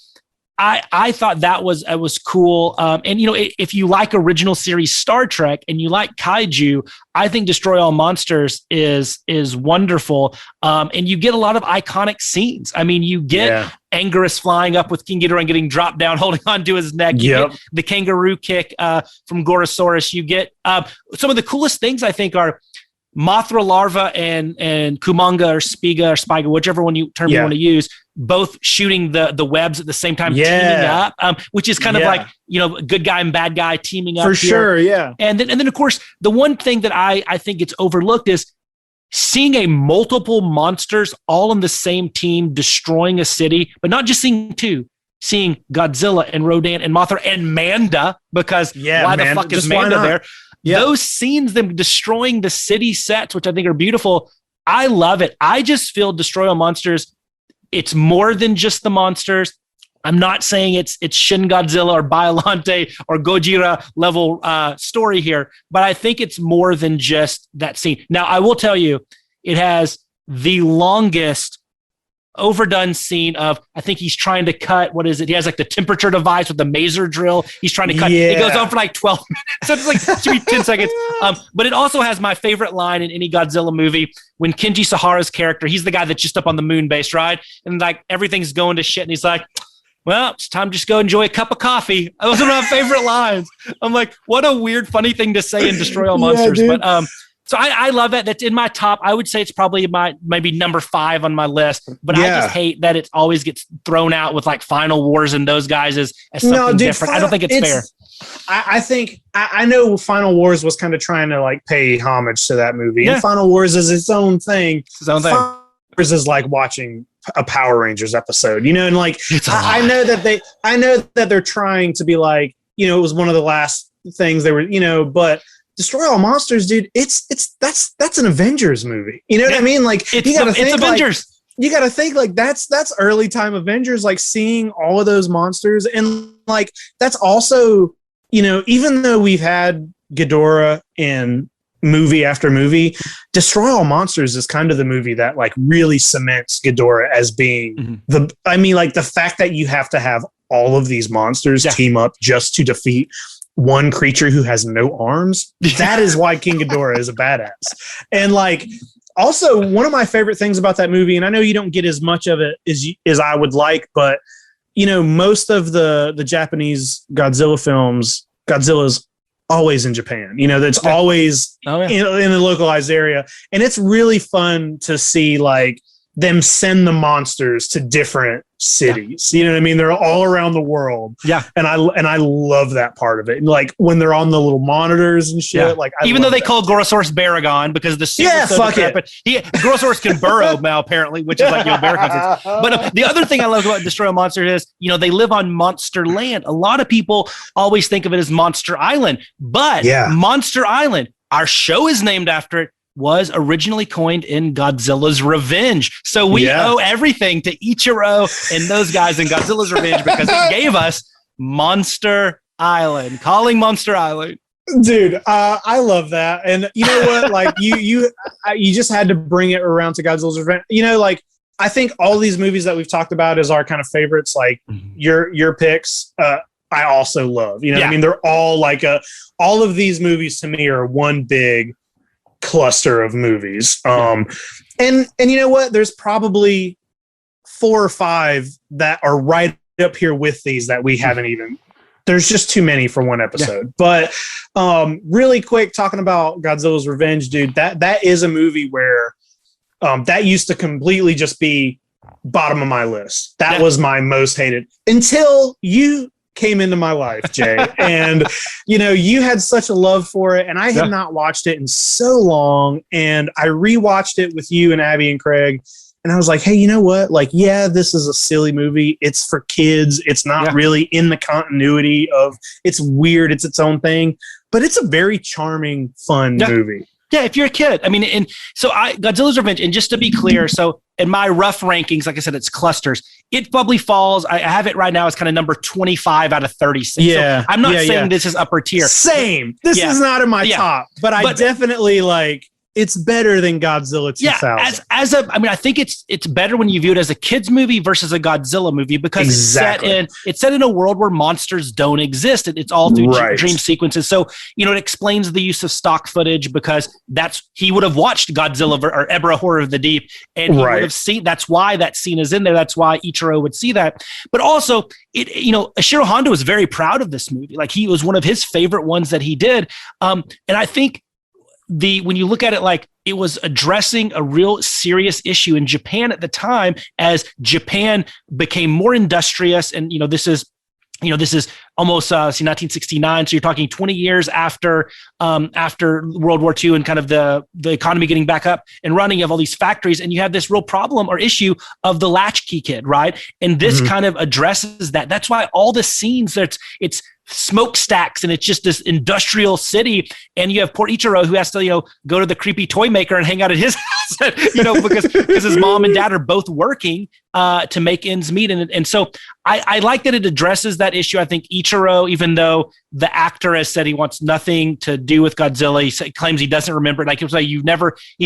I thought that was cool. And, you know, if you like original series Star Trek and you like Kaiju, I think Destroy All Monsters is wonderful. And you get a lot of iconic scenes. I mean, you get Anguirus flying up with King Ghidorah and getting dropped down, holding onto his neck. You get the kangaroo kick from Gorosaurus. You get some of the coolest things, I think, are Mothra larva and Kumanga or Spiga, whichever term you want to use, both shooting the webs at the same time, teaming up, which is kind of like, you know, good guy and bad guy teaming up. For sure, And then of course, the one thing that I think gets overlooked is seeing multiple monsters all on the same team destroying a city, but not just seeing 2. Seeing Godzilla and Rodan and Mothra and Manda, because why the fuck is Manda there? Those scenes, them destroying the city sets, which I think are beautiful. I love it. I just feel Destroy All Monsters, it's more than just the monsters. I'm not saying it's Shin Godzilla or Biollante or Gojira level story here, but I think it's more than just that scene. Now, I will tell you, it has the longest overdone scene of, I think he's trying to cut, what is it? He has like the temperature device with the maser drill. He's trying to cut. It goes on for like 12 minutes. So it's like should be 10 seconds. But it also has my favorite line in any Godzilla movie when Kenji Sahara's character, he's the guy that's just up on the moon base, right? And like everything's going to shit. And he's like, well, it's time to just go enjoy a cup of coffee. Those are my favorite lines. I'm like, what a weird, funny thing to say in Destroy All Monsters. But so I love that. That's in my top. I would say it's probably maybe number 5 on my list. But I just hate that it always gets thrown out with like Final Wars and those guys as something different. I don't think it's fair. I think I know Final Wars was kind of trying to like pay homage to that movie. And Final Wars is its own thing. Final Wars is like watching a Power Rangers episode, you know, and like I know that they're trying to be like, you know, it was one of the last things they were, you know, but Destroy All Monsters, dude, that's an Avengers movie. You know what I mean? Like it's Avengers. You got to think like that's early time Avengers, like seeing all of those monsters. And like, that's also, you know, even though we've had Ghidorah in movie after movie, Destroy All Monsters is kind of the movie that like really cements Ghidorah as being the fact that you have to have all of these monsters team up just to defeat one creature who has no arms. That is why King Ghidorah is a badass. And like, also one of my favorite things about that movie, and I know you don't get as much of it as I would like, but you know, most of the Japanese Godzilla films, Godzilla's always in Japan. You know, that's always in a localized area. And it's really fun to see like them send the monsters to different cities. You know what I mean? They're all around the world. Yeah. And I love that part of it. And like when they're on the little monitors and shit, like even though they call Gorosaurus Baragon because the suit is so fuck it. Gorosaurus can burrow now apparently, which is like, you know, Baragon. But the other thing I love about Destroy All Monsters is, you know, they live on Monster Land. A lot of people always think of it as Monster Island, but Monster Island, our show is named after it. was originally coined in Godzilla's Revenge. So we owe everything to Ichiro and those guys in Godzilla's Revenge because it gave us Monster Island, calling Monster Island. Dude, I love that. And you know what? Like you just had to bring it around to Godzilla's Revenge. You know, like I think all these movies that we've talked about as our kind of favorites, like your picks, I also love. You know what I mean? They're all like all of these movies to me are one big cluster of movies. And you know what? There's probably 4 or 5 that are right up here with these that we haven't even. There's just too many for one episode. But really quick, talking about Godzilla's Revenge, dude, that is a movie where that used to completely just be bottom of my list. That was my most hated until you came into my life, Jay. And, you know, you had such a love for it. And I had not watched it in so long. And I rewatched it with you and Abby and Craig. And I was like, hey, you know what? Like, yeah, this is a silly movie. It's for kids. It's not really in the continuity of, it's weird. It's its own thing. But it's a very charming, fun movie. Yeah, if you're a kid. I mean, and so Godzilla's Revenge, and just to be clear, so in my rough rankings, like I said, it's clusters. It probably falls, I have it right now as kind of number 25 out of 36. Yeah. So I'm not saying this is upper tier. Same. This is not in my top, but I definitely like, it's better than Godzilla 2000. Yeah, I think it's better when you view it as a kids movie versus a Godzilla movie because it's set in a world where monsters don't exist. It's all through dream sequences. So, you know, it explains the use of stock footage because he would have watched Godzilla or Ebra Horror of the Deep and he would have seen, that's why that scene is in there. That's why Ichiro would see that. But also, Ishiro Honda was very proud of this movie. Like he was one of his favorite ones that he did. And I think when you look at it, like it was addressing a real serious issue in Japan at the time as Japan became more industrious. And, this is almost 1969. So you're talking 20 years after World War II and kind of the economy getting back up and running. You have all these factories and you have this real problem or issue of the latchkey kid, right? And this kind of addresses that. That's why all the scenes it's smokestacks and it's just this industrial city. And you have poor Ichiro who has to, go to the creepy toy maker and hang out at his house, because his mom and dad are both working to make ends meet. And so I like that it addresses that issue. I think Ichiro, even though the actor has said he wants nothing to do with Godzilla, he claims he doesn't remember it. Like it was like he's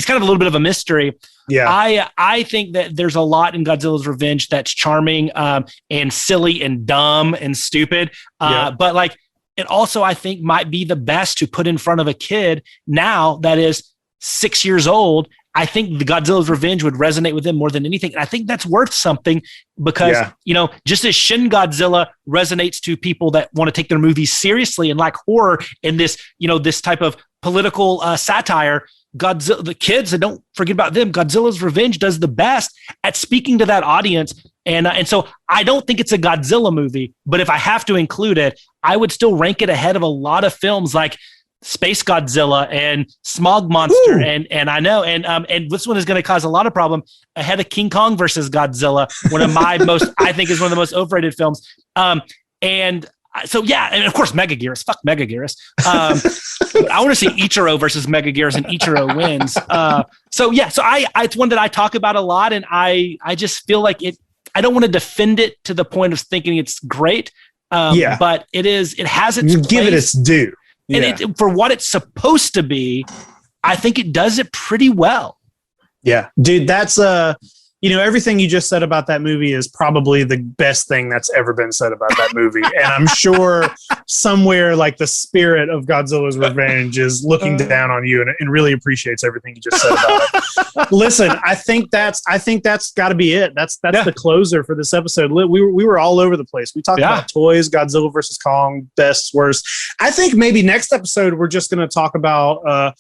kind of a little bit of a mystery. Yeah. I think that there's a lot in Godzilla's Revenge that's charming and silly and dumb and stupid. But like it also, I think, might be the best to put in front of a kid now that is 6 years old. I think the Godzilla's Revenge would resonate with them more than anything. And I think that's worth something because, just as Shin Godzilla resonates to people that want to take their movies seriously and like horror and this, this type of political satire, Godzilla, the kids, and don't forget about them, Godzilla's Revenge does the best at speaking to that audience. And so I don't think it's a Godzilla movie, but if I have to include it, I would still rank it ahead of a lot of films like Space Godzilla and Smog Monster. And I know, and this one is going to cause a lot of problem ahead of King Kong versus Godzilla, one of my I think is one of the most overrated films. And of course, Megaguirus. Fuck Megaguirus. I want to see Ichiro versus Megaguirus, and Ichiro wins. So it's one that I talk about a lot, and I just feel like I don't want to defend it to the point of thinking it's great. But it has its place. Give it its due. And for what it's supposed to be, I think it does it pretty well. Yeah, dude, that's everything you just said about that movie is probably the best thing that's ever been said about that movie. And I'm sure somewhere like the spirit of Godzilla's Revenge is looking down on you and really appreciates everything you just said about it. Listen, I think that's got to be it. That's the closer for this episode. We were all over the place. We talked about toys, Godzilla versus Kong, best, worst. I think maybe next episode we're just going to talk about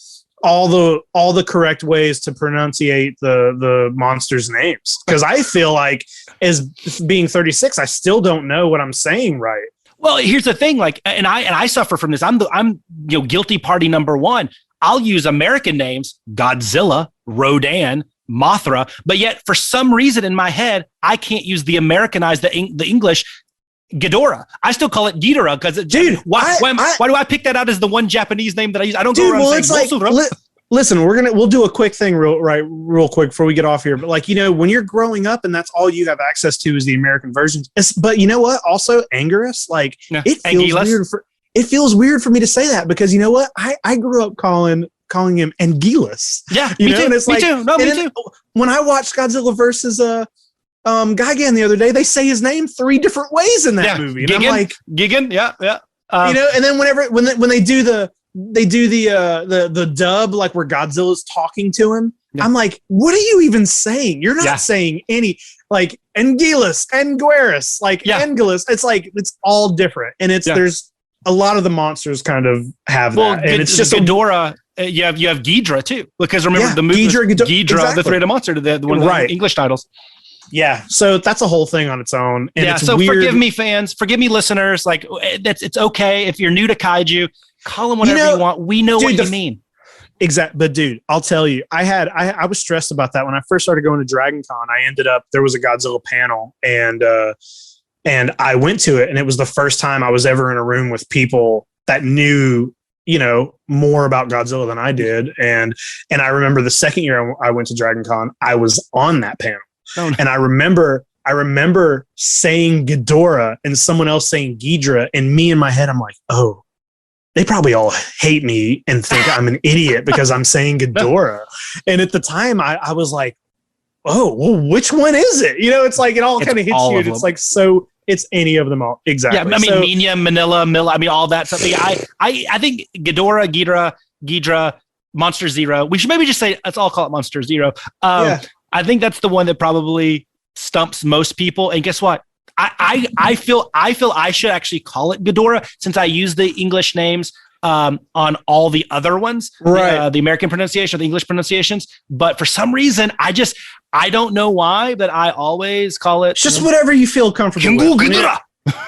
all the correct ways to pronunciate the monsters' names, because I feel like as being 36, I still don't know what I'm saying right. Well, here's the thing, like, and I suffer from this. I'm guilty party number one. I'll use American names, Godzilla, Rodan, Mothra, but yet for some reason in my head, I can't use the Americanized, the English Ghidorah. I still call it Ghidorah because, why do I pick that out as the one Japanese name that I use? I don't go around saying Godzilla. Listen, we'll do a quick thing real quick before we get off here. But like, when you're growing up and that's all you have access to is the American versions. But you know what? Also, Anguirus, like it feels weird for me to say that because you know what? I grew up calling him Anguirus. Yeah, me too. And it's me too. No, me too. When I watched Godzilla versus Gigan the other day, they say his name 3 different ways in that movie. And I'm like, Gigan, yeah. And then when they do the dub, like where Godzilla's talking to him, I'm like, what are you even saying? You're not saying any, like Anguirus, like Anguirus. It's like, it's all different. And there's a lot of the monsters kind of have that. And it's just Ghidorah. You have Ghidra too, because remember the movie Ghidra, exactly. The three-headed monster, one of the English titles. Yeah, so that's a whole thing on its own. And it's weird. Forgive me, fans. Forgive me, listeners. Like it's okay if you're new to Kaiju. Call them whatever you want. We know what you mean. Exactly. But dude, I'll tell you, I was stressed about that when I first started going to Dragon Con. There was a Godzilla panel and I went to it, and it was the first time I was ever in a room with people that knew, more about Godzilla than I did. And I remember the second year I went to Dragon Con, I was on that panel. Oh, no. And I remember saying Ghidorah and someone else saying Ghidra, and me in my head, I'm like, oh, they probably all hate me and think I'm an idiot because I'm saying Ghidorah. And at the time I was like, oh, well, which one is it? It's like, it all kind of hits you. And it's like, so it's any of them all. Exactly. Yeah. I mean, Minya, Manila, Mila, all that stuff. I think Ghidorah, Ghidra, Monster Zero. We should maybe just say, let's all call it Monster Zero. I think that's the one that probably stumps most people. And guess what? I feel I should actually call it Ghidorah since I use the English names on all the other ones, right? The American pronunciation, the English pronunciations. But for some reason, I don't know why, but I always call it just whatever you feel comfortable with. Ghidorah.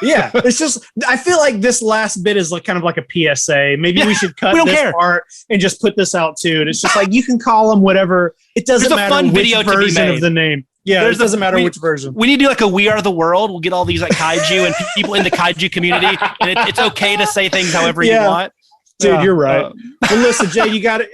Yeah, it's just, I feel like this last bit is like kind of like a PSA. Maybe we should cut this part and just put this out too. And it's just like, you can call them whatever. It doesn't matter which version of the name. Yeah, it doesn't matter which version. We need to do like a We Are the World. We'll get all these like Kaiju and people in the Kaiju community. And it's okay to say things however you want. Dude, you're right. Well, listen, Jay, you got it.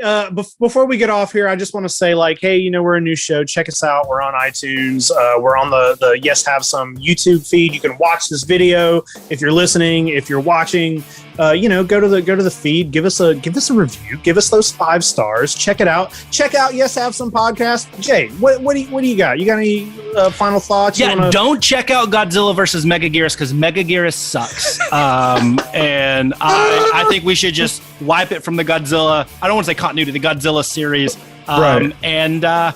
Before we get off here, I just want to say, like, hey, we're a new show. Check us out. We're on iTunes. We're on the Yes Have Some YouTube feed. You can watch this video if you're listening. If you're watching, go to the feed. Give us a review. Give us those 5 stars. Check it out. Check out Yes Have Some podcast. Jay, what do you got? You got any final thoughts? Don't check out Godzilla versus Megaguirus because Megaguirus sucks. And I think we should just wipe it from the Godzilla. I don't want to say continuity, the Godzilla series. Right. And go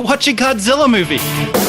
watch a Godzilla movie.